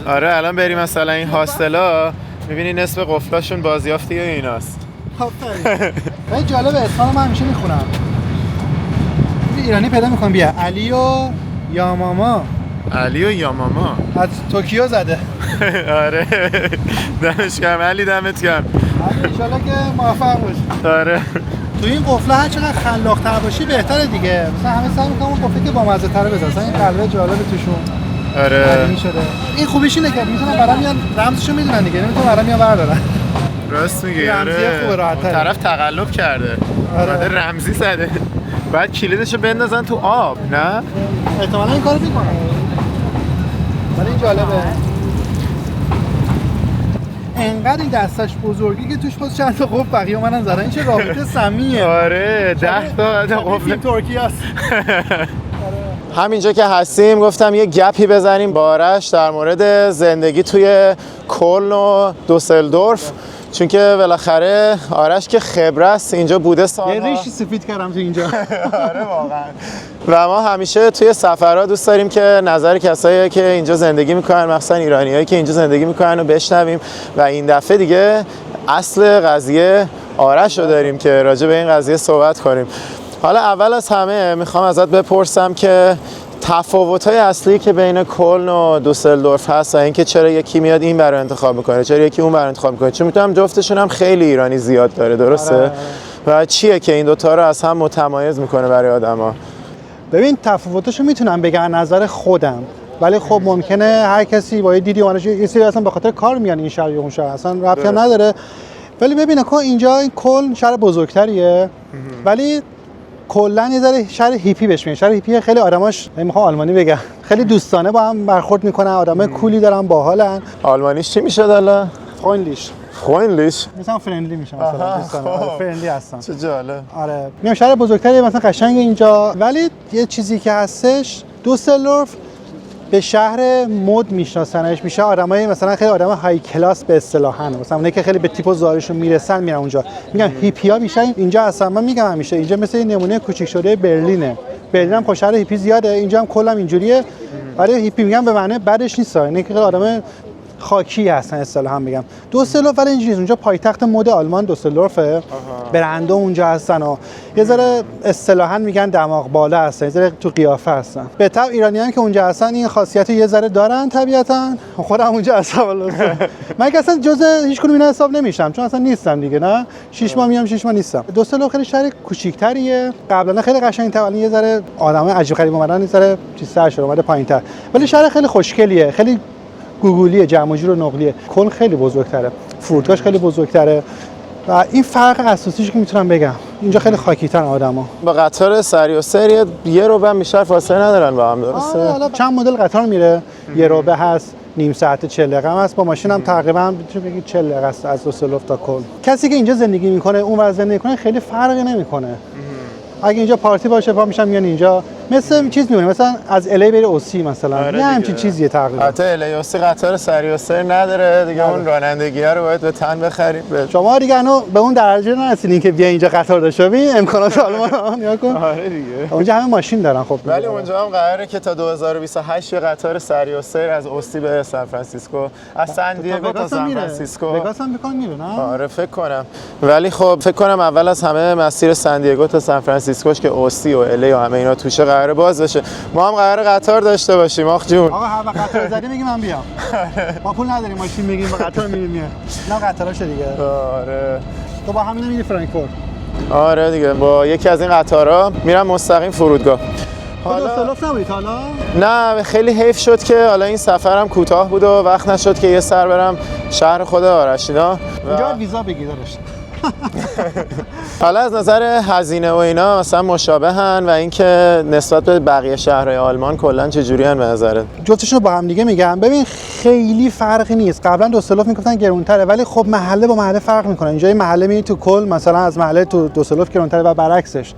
A: آره الان بریم مثلا این هاستلا میبینی نصف قفلاشون بازیافتی ایناست.
C: خیلی جالبه اسمانو من همیشه میخونم. ایرانی پیدا میکنم بیا علی و یاماما.
A: علی و یاماما
C: از توکیو زده.
A: آره دمش گرم علی، دمت گرم
C: علی انشالله که موفق باشی.
A: آره
C: تو این قفله هر چقدر خلاق‌تر باشی بهتره دیگه. مثلا همه سعی می‌کنن اون قفله که بامزه تره بزنن. مثلا این قلبه جالب توشون.
A: آره
C: این خوبیش اینه که میتونن برام میان رمزشو میدونن دیگه، نمیتونن برام میان بردارن.
A: راست میگی. آره طرف تقلب کرده. آره رمزی زده. بعد کلیدشو بندازن تو آب، نه؟
C: احتمالاً این کارو میکنن. ولی این جالبه. انقدر این دستش بزرگی که توش باز چند تا قفل بقیه اومدن زدن. این چه رابطه سمیه.
A: آره 10 تا قفل
C: ترکیه است.
A: همینجا که هستیم گفتم یه گپی بزنیم با آرش در مورد زندگی توی کلن و دوسلدورف، چون که بالاخره آرش که خبره است اینجا بوده سالها.
C: یه ریشی سفید کردم تو اینجا.
A: آره واقعا. و ما همیشه توی سفرها دوست داریم که نظر کسایی که اینجا زندگی میکنن، مخصوصا ایرانیایی که اینجا زندگی میکنن رو بشنویم و این دفعه دیگه اصل قضیه آرش رو داریم که راجع به این قضیه صحبت کنیم. حالا اول از همه میخوام ازت بپرسم که تفاوت‌های اصلی که بین کلن و دوسلدورف هست و اینکه چرا یکی میاد این برای انتخاب میکنه، چرا یکی اون برای انتخاب میکنه، چون میتونم جفتشون هم خیلی ایرانی زیاد داره، درسته؟ و چیه که این دوتا رو از هم متمایز میکنه برای آدما؟
C: ببین تفاوتاشو میتونم بگم نظر خودم، ولی خب ممکنه هر کسی با یه دیدی اونش یه سری اصلا به خاطر کار میان این شهر یا اون شهر، اصلا ربطی هم نداره. ولی ببین که اینجا این کلن شهر بزرگتریه ولی کلا یه ذره شهر هیپی بهش میگن. شهر هیپی خیلی آدماش میخوام آلمانی بگم خیلی دوستانه با هم برخورد میکنن، آدمای کولی دارن، باحالن.
A: آلمانیش چی میشه حالا؟ فروندلیش
C: مثلا فرندلی میشه مثلا دوستانه. فرندلی هستن.
A: چه جالب.
C: آره میگم شهر بزرگتری مثلا قشنگ اینجا، ولی یه چیزی که هستش دوسلدورف به شهر مد میشناسنش، میشه آدمای مثلا خیلی آدم های کلاس به اصطلاحاً، مثلا اونایی که خیلی به تیپ و ظاهرشون میرسن میرن اونجا. میگم هیپیا بیشتر اینجا هستن. من میگم همیشه اینجا مثل یه نمونه کوچیک شده برلینه. برلین هم خب شهر هیپی زیاده، اینجا هم کلا اینجوریه. ولی هیپی میگم به معنی بدش نیست، اینه که آدم خاکی هستن اصطلاحاً میگم. دوسلدورف ولی اینجوریه، اونجا پایتخت مد آلمان دوسلدورفه. برندها اونجا هستن و یه ذره اصطلاحاً میگن دماغ بالا هستن، یه ذره تو قیافه هستن. به طبع ایرانیان که اونجا هستن این خاصیت یه ذره دارن طبیعتاً. خودم اونجا هستم والله. من که اصلا جزء هیچ کدوم اینا حساب نمیشم چون اصلا نیستم دیگه، نه 6 ماه میام 6 ماه نیستم. دوسلدورف خیلی شهر کوچیک‌تریه، قبلا خیلی قشنگ‌تر، ولی یه ذره آدمای عجیب غریب اومدن، یه ذره چیزتر شده، اومده پایین‌تر. ولی شهر خیلی خوشگلیه، خیلی گوگلیه، جمع و جور و نقلیه. کلن خیلی بزرگتره، فرودگاهش خیلی بزرگتره و این فرق اساسیش که میتونم بگم اینجا خیلی خاکی‌ترن آدما.
A: با قطار سری و سری یه رو به بیشتر فاصله ندارن با هم، درسته؟
C: حالا چند مدل قطار میره، یه رو به هست، نیم ساعت 40 دقیقه هم هست، با ماشین هم تقریبا میتونی بگی 40 دقیقه است از دوسلدورف تا کلن. کسی که اینجا زندگی میکنه اون ور زندگی کنه خیلی فرقی نمیکنه. اگه اینجا پارتی باشه پا میشم میان اینجا، مثل چیز میمونه مثلا از الی بری اوسی مثلا. یه همچین چیزیه تقریبا.
A: حتی الی اوسی قطار سری و سری نداره دیگه، اون رانندگی رو باید به تن بخرید.
C: شما دیگه هنوز به اون درجه نرسیدین که بیا اینجا قطار داشته باشین، امکانات آلمان نیا کن.
A: آره دیگه.
C: اونجا همه ماشین دارن. خب
A: ولی اونجا هم قراره که تا 2028 یه قطار سری و سری از اوسی به سان فرانسیسکو، از سن دیگو تا سان فرانسیسکو.
C: وگاس هم بکن میره نه؟
A: آره فکر کنم. ولی خب فکر کنم اول از همه مسیر سن دیگو تا سان فرانسیسکوش که اوسی و الی و همه اینا توشه قراره باز بشه. ما هم قراره قطار داشته باشیم آخ جون.
C: آقا هر وقت قطار زدی میگی من بیام. ما پول نداریم ماشین میگیم با قطار میریم. نه قطاراشه دیگه.
A: آره.
C: تو با همینا میری فرانکفورت.
A: آره دیگه با یکی از این قطارها میرم مستقیم فرودگاه.
C: دوسلدورف نبودی حالا؟
A: نه خیلی حیف شد که حالا این سفرم کوتاه بود و وقت نشد که یه سر برم شهر خود آرشینا.
C: اونجا ویزا بگیر داشت.
A: حالا از نظر هزینه و اینا مثلا مشابهن و اینکه نسبت به بقیه شهرهای آلمان کلا چجوری ان به نظرت؟
C: جفتشون رو با هم دیگه میگم. ببین خیلی فرقی نیست. قبلا دوسلدورف میگفتن گرونتره ولی خب محله با محله فرق میکنه. اینجا یه محله میری تو کل مثلا از محله تو دوسلدورف گرونتره و برعکسش.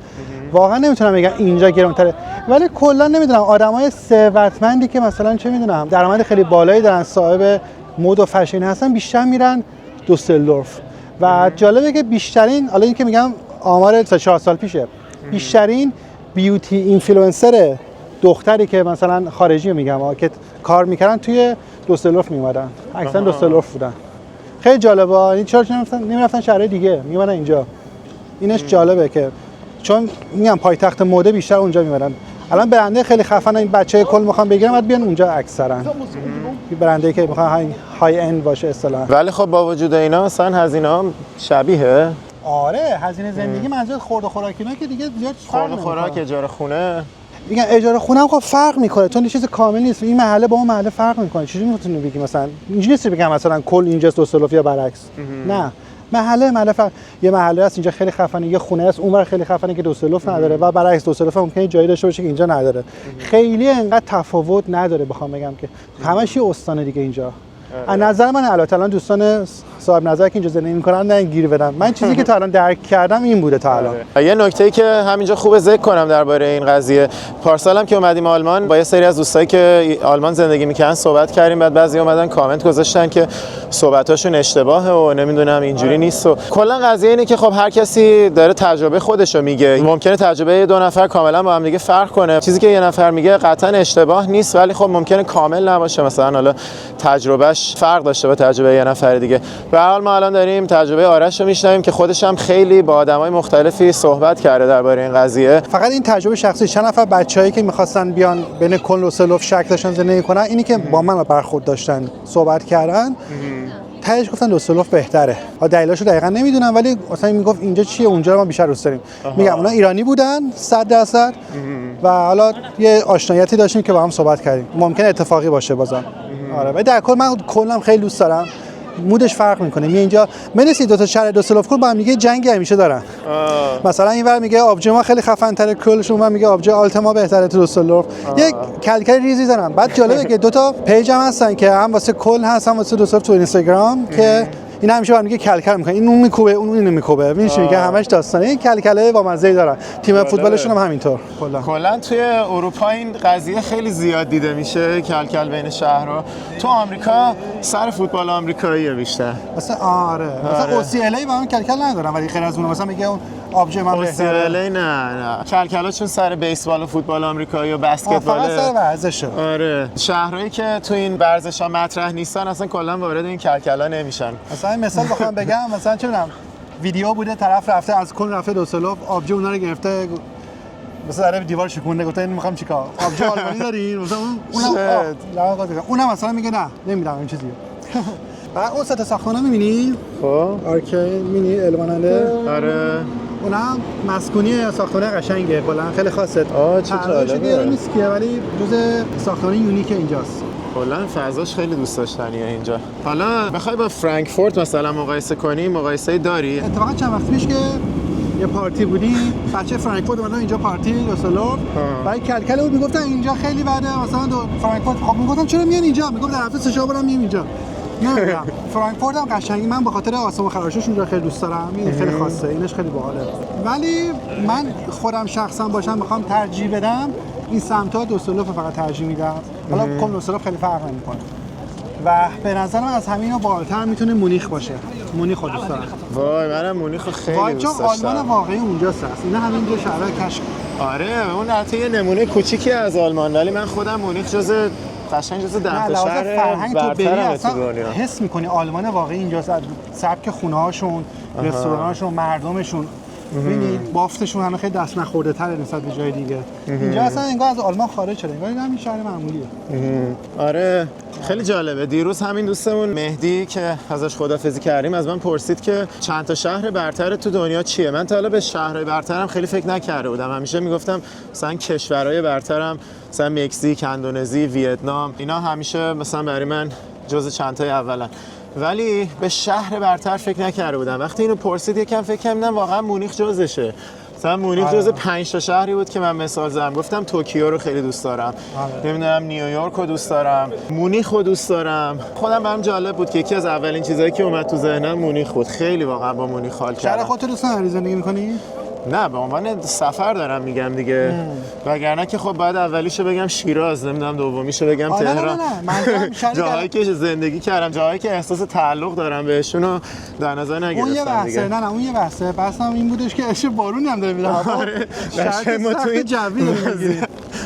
C: واقعا نمیتونم بگم اینجا گرونتره ولی کلا نمیدونم آدمای ثروتمندی که مثلا چه میدونم درآمد خیلی بالایی دارن صاحب مد و فشن هستن بیشتر میرن دوسلدورف و جالبه که بیشترین حالا این که میگم آمار 4 سال پیشه بیشترین بیوتی اینفلوئنسر دختری که مثلا خارجی میگم که کار میکردن توی دوسلدورف میومدن اکثرا دوسلدورف بودن. خیلی جالبه. این چرا نمیرفتن شهرهای دیگه میومدن اینجا. اینش جالبه که چون میگم پایتخت مده بیشتر اونجا میبرن. الان برنده خیلی خفن این بچه کل میخوان بگیرن بعد بیان اونجا اکثرا برنده که میخوان های اند باشه اصطلاحا.
A: ولی خب با وجود اینا مثلا هزینه هم شبیه.
C: آره هزینه زندگی منظور خورد و خوراک اینا که دیگه زیاد
A: خورد و خوراک اجاره خونه
C: میگن اجاره خونه هم خب فرق میکنه چون چیز کامل نیست. این محله با اون محله فرق میکنه. چجوری میتونی بگی مثلا اینجوری نیست بگم مثلا کل اینجاست دوسلدورف یا برعکس. نه محله فرق. یه محله هست اینجا خیلی خفنه یه خونه هست اونور خیلی خفنه که دوسلدورف نداره و برعکس دوسلدورف ممکنه جایی داشته باشه که اینجا نداره. خیلی انقدر تفاوت نداره بخوام بگم که همش یه استان دیگه اینجا. از نظر من الان دوستان صاحب نظر که اینجا زندگی می‌کنن نه گیر بدم. من چیزی که تا الان درک کردم این بوده تا الان.
A: یه نکته‌ای که همینجا خوبه ذکر کنم درباره این قضیه. پارسال هم که اومدیم آلمان با یه سری از دوستایی که آلمان زندگی می‌کردن صحبت کردیم بعد بعضی اومدن کامنت گذاشتن که صحبتاشون اشتباهه و نمیدونم اینجوری نیست و کلا قضیه اینه که خب هر کسی داره تجربه خودشو میگه. ممکنه تجربه دو نفر کاملا با هم دیگه فرق کنه. چیزی که یه نفر میگه قطعا اشتباه نیست ولی خب ممکنه کامل نباشه. مثلا حالا تجربهش فرق داشته با تجربه یه نفر دیگه. به هر حال ما الان داریم تجربه آرش رو میشنویم که خودش هم خیلی با آدمای مختلفی صحبت کرده درباره این قضیه.
C: فقط این تجربه شخصی چند نفر بچه‌ای که می‌خواستن بیان بین کل و دوسلدورف شک داشتن زندگی کنن اینی که با من برخورد داشتن صحبت کردن تهش گفتن دوسلدورف بهتره. دلیلاشو دقیقاً نمیدونم ولی مثلا میگفت اینجا چیه اونجا رو ما بیشتر دوست داریم. میگم اونا ایرانی بودن 100% و حالا یه آشنایتی داشتیم که با هم صحبت کردیم. ممکنه اتفاقی باشه بازم. آره ولی در کل من کلا خیلی دوست دارم. مودش فرق میکنه. می اینجا منسی دو تا شهر دوسلدورف با هم دیگه جنگی همیشه دارن. مثلا اینور میگه آبجو ما خیلی خفن تره کلشون و میگه آبجو آلتما بهتره تو دوسلدورف. یک کلکل ریزی دارن. بعد جالبه که دو تا پیج هم هستن که هم واسه کل هست هم واسه دوسلدورف تو اینستاگرام که این همیشه با هم دیگه کلکل میکنن. این اون میکوبه اون اینو میکوبه. میشه میگه همش داستانه. این کلکله با مزه دارن. تیم فوتبالشون هم همینطور.
A: کلا توی اروپا این قضیه خیلی زیاد دیده میشه کلکل بین شهرها. تو آمریکا سر فوتبال آمریکاییه بیشتر.
C: مثلا آره مثلا اوسی‌ال با هم کلکل ندارن ولی غیر از اون مثلا میگه اون آبجو من
A: بهتره. نه کلکلا چون سر بیسبال و فوتبال آمریکایی و بسکتبال
C: فقط سر ورزشه.
A: آره شهرهایی که تو این ورزش‌ها مطرح نیستن اصلا کلا وارد این کلکلا نمیشن.
C: مثلا مثال بخوام بگم مثلا چه می‌دونم ویدیو بوده طرف رفته از کل رفته دوسلدورف آبجو اونا رو گرفته مثلا داره دیوار شکونده گفته این می‌خوام چیکار آبجو آلمانی دارین مثلا اونم مثلا میگه نه نمیدونم این چیزیه. بعد اون سه تا ساختمانا می‌بینی؟
A: خب
C: آرکی مینی الواننده
A: آره
C: اونم مسکونی ساختمان قشنگه کلا خیلی خاصه.
A: چه جالبه.
C: نیست که ولی جزء ساختمان یونیک اینجاست.
A: کلا فضاش خیلی دوست داشتنیه اینجا. حالا بخوای با فرانکفورت مثلا مقایسه کنی مقایسه‌ای داری؟
C: اتفاقا چند وقت پیش که یه پارتی بودی بچه فرانکفورت اومدن اینجا پارتی دوسلدورف بعد کلکل بود میگفتن اینجا خیلی بده مثلا فرانکفورت خب میگفتم چرا میان اینجا میگفت در هفته 3 بارم میام اینجا. نمیدونم فرانکفورت هم قشنگی من به خاطر آسمون خراشش اونجا خیلی دوست دارم. این خیلی خاصه اینش خیلی باحاله ولی من خودم شخصا باشم بخوام ترجیح بدم این سمت‌ها دوسلدورف فقط ترجیح میدم. حالا کل دوسلدورف خیلی فرق نمی‌کنه و به نظر من از همین‌ها بالاتر میتونه مونیخ باشه. مونیخ رو دوست دارم.
A: وای منم مونیخ خیلی دوست داشتم.
C: آلمان واقعی اونجاست. اینا همینجا شهر کشف.
A: آره اون البته یه نمونه کوچیکی از آلمان ولی من خودم مونیخ جزء قشنگ جزء 10 تا شهر
C: فرهنگ تو بری اصلا
A: دنیا.
C: حس می‌کنی آلمان واقعی اینجاست. سبک خونه‌هاشون، رستوران‌هاشون، مردمشون ببینید بافتشون همه خیلی دست نخورده تره نسبت به جای دیگه. اینجا اصلا انگار از آلمان خارج شده، انگار همین شهر معمولیه.
A: آره خیلی جالبه. دیروز همین دوستمون مهدی که ازش خدافظی کردیم از من پرسید که چند تا شهر برتر تو دنیا چیه. من تا حالا به شهرهای برترم خیلی فکر نکرده بودم. همیشه میگفتم مثلا کشورهای برترم مثلا مکزیک، اندونزی، ویتنام، اینا همیشه مثلا برای من جزء چند تای اولن. ولی به شهر برتر فکر نکرده بودم. وقتی اینو پرسید یکم فکر کردم واقعا مونیخ جزشه. مثلا مونیخ جزء 5 تا شهری بود که من مثال زدم. گفتم توکیو رو خیلی دوست دارم. نمیدونم نیویورک رو دوست دارم. مونیخ رو دوست دارم. خودم برام جالب بود که یکی از اولین چیزایی که اومد تو ذهنم مونیخ بود. خیلی واقعا با مونیخ حال کردم.
C: شهر خودت دوست نداری زندگی می‌کنی؟
A: نه به عنوان سفر دارم میگم دیگه. وگرنه که خب بعد اولیشو بگم شیراز، نمیدونم دومیشو بگم تهران.
C: نه
A: جاهایی که زندگی کردم، جاهایی که احساس تعلق دارم بهشون رو در نظر نگرفتم
C: اون یه بحثه دیگه. نه اون یه بحثه. بحثم این بودش که اش بارونی هم داره میاد.
A: آره ما تو این
C: جوی میگیریم.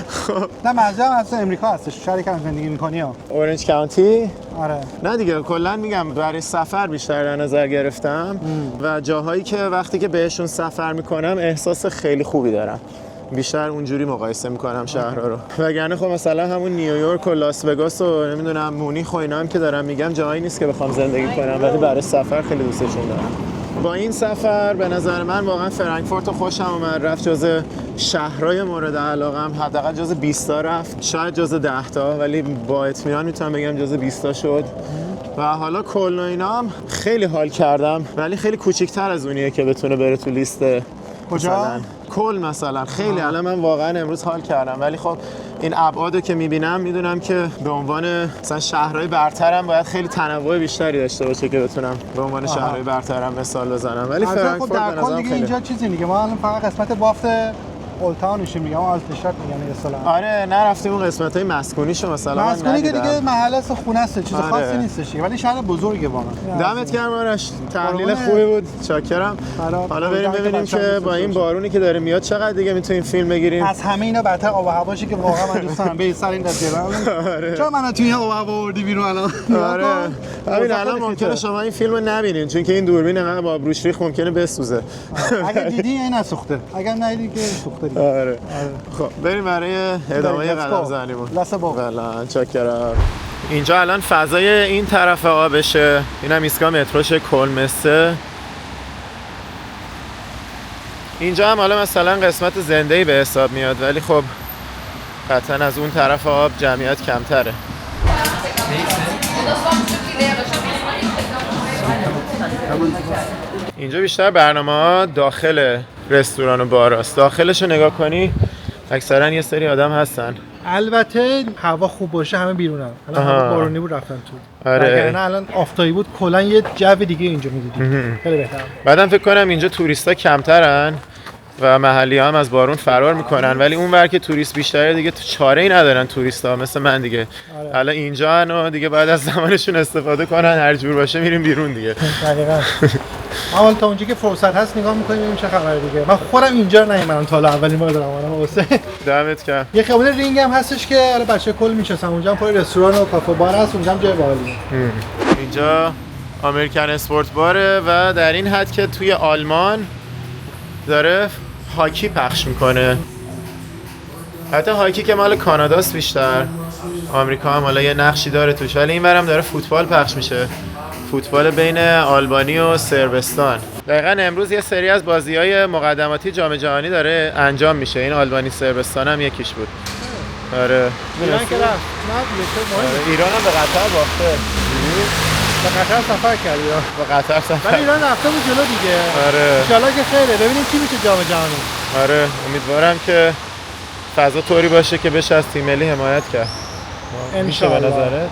C: خب نه منظورم از امریکا هستش. شهری که زندگی می‌کنی ها.
A: اورنج کانتی؟
C: آره.
A: نه دیگه کلا میگم برای سفر بیشتر در نظر گرفتم و جاهایی که وقتی که بهشون سفر میکنم احساس خیلی خوبی دارم. بیشتر اونجوری مقایسه میکنم شهرها رو. وگرنه خب مثلا همون نیویورک و لاس وگاس و نمیدونم مونیخ و اینا هم که دارم میگم جایی نیست که بخوام زندگی کنم، ولی برای سفر خیلی دوستشون دارم. با این سفر به نظر من واقعا فرانکفورت رو خوشم اومد. رفت جز شهرهای مورد علاقم، حداقل جز 20 تا رفت، شاید جز 10 تا، ولی با اطمینان میتونم بگم جز 20 تا شد. و حالا کلن و اینا هم خیلی حال کردم، ولی خیلی کوچیک‌تر از اونیه که بتونه بره تو لیست.
C: کجا؟
A: کل مثلا خیلی الان من واقعا امروز حال کردم، ولی خب این ابعادو که میبینم میدونم که به عنوان مثلا شهرهای برترم باید خیلی تنوع بیشتری داشته باشه که بتونم به عنوان شهرهای برترم مثال بزنم. ولی فرانکفورت به نظرم خیلی
C: اینجا چیزی دیگه. ما الان فقط قسمت بافت اولتاون میشیم میگم آلتشتات میگن اصلا.
A: آره نرفتیم اون قسمت‌های مسکونیشو مثلا
C: مسکونی که دیگه محل است خونه است، چیز خاصی نیستش، ولی شهر بزرگه واقعا.
A: دمت گرم آرش، تحلیل خوبی بود، چاکرم. حالا بریم ببینیم که با این بارونی که داره میاد چقدر دیگه میتونیم فیلم بگیریم.
C: از همه اینا بدتر آب و هواشی که واقعا من دوست دارم. به سر این قضیه چون من توی آب و هوا آوردی بیرون الان.
A: آره همین الان ممکنه شما این فیلمو نبینین چون که این دوربین انقدر با آبروش ریخ ممکنه بسوزه.
C: اگه دیدی این نسوخته، اگر ندیدی که سوخته.
A: آره. خب بریم برای ادامه قدم زنیمون. بله چاکرم. اینجا الان فضای این طرف آبشه. اینم ایستگاه متروش کلمسه. اینجا هم حالا مثلا قسمت زنده‌ای به حساب میاد، ولی خب قطعا از اون طرف آب جمعیت کمتره. اینجا بیشتر برنامه‌ها داخل رستوران و باراست. داخلش رو نگاه کنی اکثرا یه سری آدم هستن.
C: البته هوا خوب باشه همه بیرونن. الان هوا بارونی بود رفتن تو.
A: آره.
C: وگرنه الان آفتابی بود کلا یه جو دیگه اینجا می‌دیدی. خیلی بهتره.
A: بعدم فکر کنم اینجا توریستا کمترن و محلی هم از بارون فرار میکنن، ولی اون ور که توریست بیشتره دیگه چاره‌ای ندارن توریستا مثل من دیگه. الان اینجا و دیگه بعد از زمانشون استفاده کنن، هر جور باشه میریم بیرون دیگه.
C: دقیقاً. اول تا اونجا که فرصت هست نگاه می‌کنیم ببینیم چه خبره دیگه. من خودم اینجا نیومدم تا اولین بار دارم اومدم واسه.
A: دمت گرم.
C: یه خیابون رینگ هم هستش که حالا بچه کل میشستن اونجا، هم پر رستوران و کافه بار هست، اونجا هم جای باحالیه.
A: اینجا امریکن اسپورت باره و در این حد که توی آلمان داره هاکی پخش میکنه. حتی هاکی که مال کاناداست بیشتر، آمریکا هم حالا یه نقشی داره توش، ولی این برم داره فوتبال پخش میشه. فوتبال بین آلبانی و صربستان. دقیقاً امروز یه سری از بازی‌های مقدماتی جام جهانی داره انجام میشه. این آلبانی صربستان هم یکیش بود. آره.
C: ایران که رفت. نه
A: ایران هم به قطر باخته.
C: به قطر سفر کردی.
A: به قطر سفر.
C: ولی ایران رفته بود جلو دیگه.
A: آره.
C: ان شاءالله که خیره. ببینیم چی میشه جام جهانی.
A: آره، امیدوارم که فضا طوری باشه که بشه از تیم ملی حمایت کرد. میشه به نظرت؟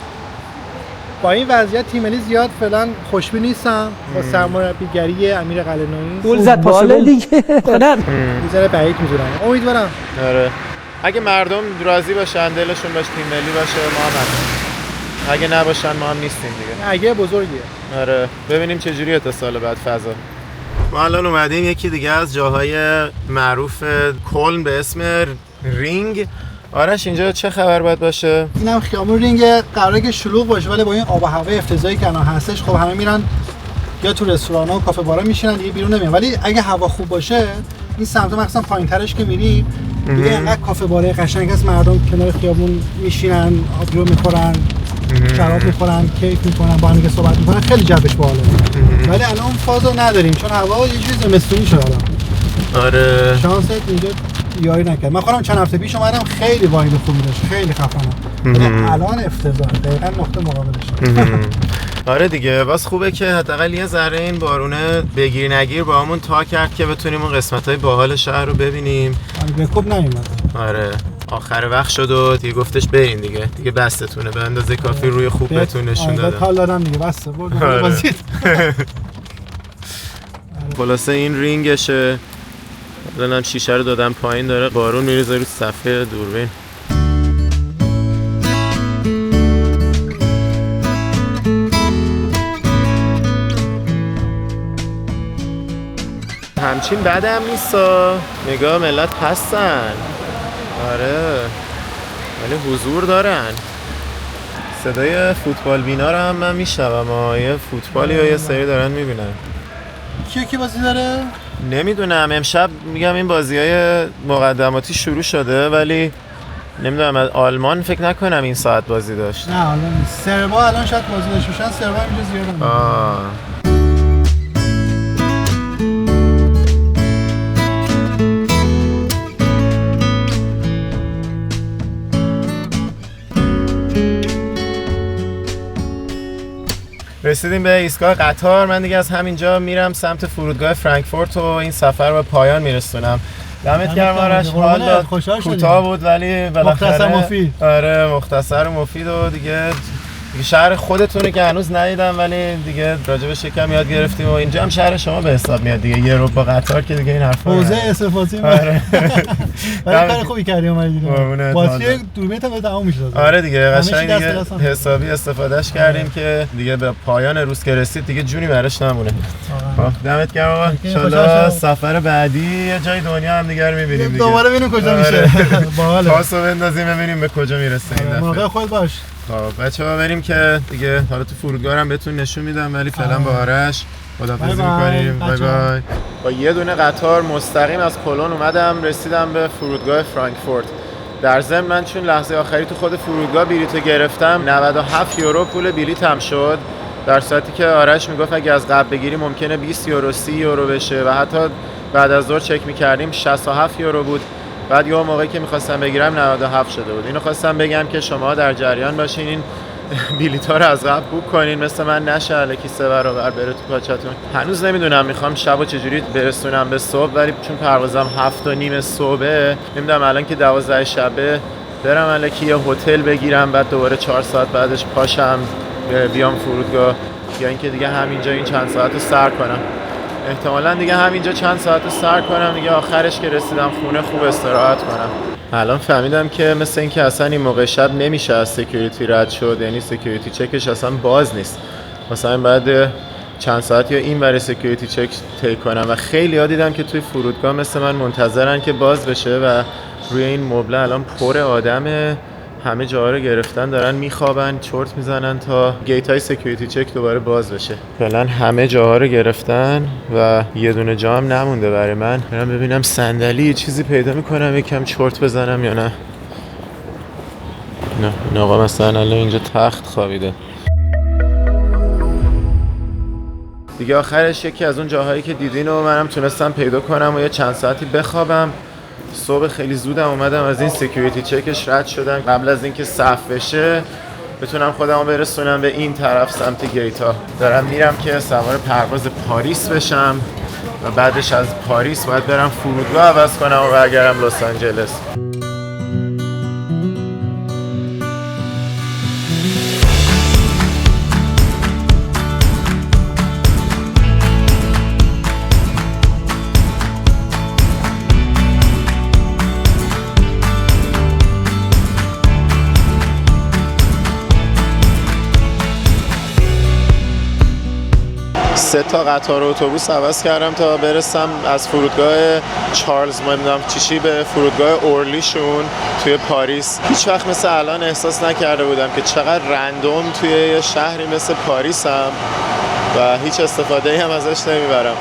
C: با این وضعیت تیم ملی زیاد فعلا خوشبین نیستم با سرمربیگری امیر قلعه‌نویی.
E: گل زد پاسبال دیگه. نه
C: میذاره بعید میذارم. امیدوارم.
A: آره. اگه مردم راضی باشن، دلشون باشه تیم ملی باشه، ما هم اگه نباشن ما هم نیستیم دیگه.
C: اگه بزرگیه.
A: آره. ببینیم چه جوری تا سال بعد فضا. ما الان اومدیم یکی دیگه از جاهای معروف کلن به اسم رینگ. آرش اینجا چه خبر باید باشه؟
C: اینم خیابون رینگ، قراره که شلوغ باشه ولی با این آب و هوای افتضاحی که الان هستش خب همه میرن یا تو رستوران‌ها و کافه بارا میشینن دیگه بیرون نمیان. ولی اگه هوا خوب باشه این سمت مثلا پایین‌ترش که میری دیگه انقدر کافه باره قشنگ است، مردم کنار خیابون میشینن، آبجو میخورن، شراب میخورن، کیک میکنن، با هم دیگه صحبت میکنن، خیلی جوش باحاله. ولی الان فازو نداریم چون هوا یه جوری زمستونی شده الان.
A: آره
C: شانست اینجا یاری نکرد. من خودم چند هفته پیش اومدم خیلی واید خوبی داشت، خیلی خفنه. الان افتضاح، دقیقاً نقطه مقابلش.
A: آره دیگه، باز خوبه که حداقل یه ذره این بارونه بگیر نگیر با همون تا کرد که بتونیم اون قسمت‌های باحال شهر رو ببینیم.
C: به کوب نیومد.
A: آره آخر وقت شد و دیگه گفتش برین دیگه بستتونه، به اندازه کافی روی خوب بهتون نشون دادم.
C: حال دادم دیگه، بسته برد بازید.
A: خلاصه این رینگشه، الانم شیشه رو دادم پایین، داره بارون میریزه رو صفحه دوربین. همچین بدم نیستا، نگاه ملت هستن. آره ولی حضور دارن. صدای فوتبال بینا رو هم من میشنوم، یه فوتبالی یا یه سری دارن میبینن.
C: کی بازی داره؟
A: نمیدونم، امشب میگم این بازی‌های مقدماتی شروع شده ولی نمیدونم، از آلمان فکر نکنم این ساعت بازی داشت.
C: نه الان سربا الان شاید بازی داشته باشن، سربا اینجا زیاد
A: رسیدیم به ایستگاه قطار. من دیگه از همینجا میرم سمت فرودگاه فرانکفورت و این سفر رو به پایان میرسونم. دمت گرم آرش، حال داد، کوتاه بود ولی بالاخره
C: مختصر مفید.
A: آره مختصر و مفید و دیگه شهر خودتونه که هنوز ندیدم ولی دیگه راجبش یکم یاد گرفتیم و اینجا هم شهر شما به حساب میاد دیگه، یه رو با قطار که دیگه این حرفا
C: حوزه استفاده
A: آره
C: ولی کار خوبی کردی اومدی دیگه. باتری دوربینت هم تموم میشه.
A: آره دیگه قشنگ دیگه حسابی استفادهش کردیم که دیگه به پایان روز که رسید دیگه جونی براش نمونه. دمت گرم آقا، ان شاءالله سفر بعدی یه جای دنیا هم دیگه رو می‌بینیم دیگه.
C: دوباره ببینیم کجا میشه. باحاله.
A: پاسو بندازیم ببینیم به کجا میرسه این دفعه.
C: موقع خود باش.
A: خب بچه‌ها بریم که دیگه حالا تو فرودگاه هم بهتون نشون میدم ولی فعلا با آرش خداحافظی می‌کنیم. بای بای. با یه دونه قطار مستقیم از کلن اومدم رسیدم به فرودگاه فرانکفورت. در ضمن من چون لحظه آخری تو خود فرودگاه بلیطو گرفتم 97 یورو پول بلیطم شد، در صورتی که آرش میگفت اگه از قبل بگیری ممکنه 20 یورو 30 یورو بشه و حتی بعد از ظهر چک می‌کردیم 67 یورو بود. بعد یه موقعی که می‌خواستم بگیرم 97 شده بود. اینو خواستم بگم که شما در جریان باشین، این بلیط‌ها رو از قبل بوک کنین، مثل من نشه الکی 3 برابر بره تو پاچتون. هنوز نمیدونم میخوام شبو چجوری برسونم به صبح، ولی چون پروازم 7:30 صبحه نمیدونم الان که 12 شبه برم الکی یه هتل بگیرم بعد دوباره 4 ساعت بعدش پاشم بیام فرودگاه، یا اینکه دیگه همینجا این چند ساعت رو سر کنم. احتمالاً دیگه همینجا چند ساعت رو سر کنم دیگه، آخرش که رسیدم خونه خوب استراحت کنم. الان فهمیدم که مثل اینکه اصلا این موقع شب نمیشه از سکیوریتی رد شد، یعنی سکیوریتی چکش اصلا باز نیست. مثلا بعد چند ساعت یا این برای سکیوریتی چک طی کنم و خیلی ها دیدم که توی فرودگاه مثل من منتظرن که باز بشه و روی این مبله الان پر آدمه، همه جاها رو گرفتن دارن میخوابن چرت میزنن تا گیت های سکیوریتی چک دوباره باز بشه. فعلا همه جاها رو گرفتن و یه دونه جا هم نمونده برای من. برم ببینم صندلی چیزی پیدا میکنم یکم چرت بزنم یا نه. نه آقا مثلا الان اینجا تخت خوابیده دیگه. آخرش یکی از اون جاهایی که دیدین و منم تونستم پیدا کنم و یه چند ساعتی بخوابم. صبح خیلی زودم اومدم از این سکیوریتی چکش رد شدم قبل از اینکه صف بشه بتونم خودمو برسونم به این طرف سمت گیتا. دارم میرم که سوار پرواز پاریس بشم و بعدش از پاریس باید برم فرودگاه عوض کنم و برگردم لس آنجلس. سه تا قطار اتوبوس عوض کردم تا برسم از فرودگاه چارلز چیشی به فرودگاه اورلیشون توی پاریس. هیچ وقت مثل الان احساس نکرده بودم که چقدر رندوم توی یه شهری مثل پاریسم و هیچ استفاده هم ازش نمیبرم.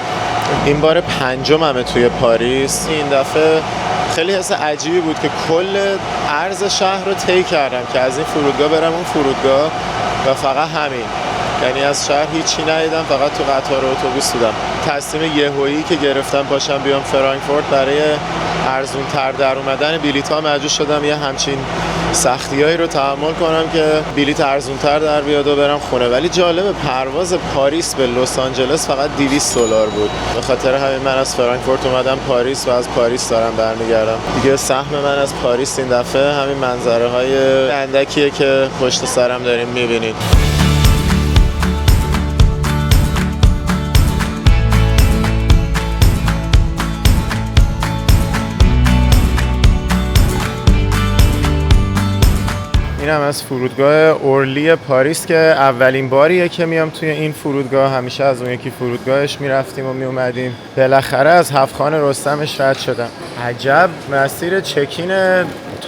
A: این بار پنجممه توی پاریس. این دفعه خیلی حس عجیبی بود که کل عرض شهر رو طی کردم که از این فرودگاه برم اون فرودگاه و فقط همین، یعنی از شهر هیچی ندیدم، فقط تو قطار اتوبوس بودم. تصمیم یهویی که گرفتم پاشم بیام فرانکفورت برای ارزون‌تر در اومدن بلیط‌ها مجبور شدم یه همچین سختیایی رو تحمل کنم که بلیط ارزون‌تر در بیاد و برم خونه. ولی جالب، پرواز پاریس به لس آنجلس فقط $200 بود. به خاطر همین من از فرانکفورت اومدم پاریس و از پاریس دارم برمیگردم. دیگه سهم من از پاریس این دفعه همین منظره‌های اندکیه که پشت سرم داریم می‌بینید. اینم از فرودگاه اورلی پاریس که اولین باریه که میام توی این فرودگاه. همیشه از اون یکی فرودگاهش میرفتیم و میومدیم. بالاخره از هفتخان رستمش رد شدم. عجب مسیر چکین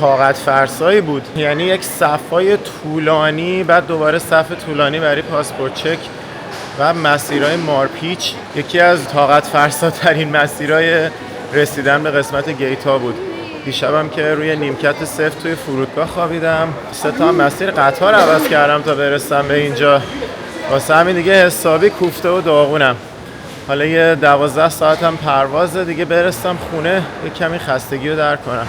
A: طاقت فرسایی بود، یعنی یک صفای طولانی، بعد دوباره صف طولانی برای پاسپورت چک و مسیرهای مارپیچ. یکی از طاقت فرساترین مسیرهای رسیدن به قسمت گیتا بود. دیشبم که روی نیمکت سفت توی فرودگاه خوابیدم. 3 تا مسیر قطار عوض کردم تا برسم به اینجا. واسه همین دیگه حسابی کوفته و داغونم. حالا یه 12 ساعتم پروازه دیگه، برسم خونه یه کمی خستگی رو در کنم.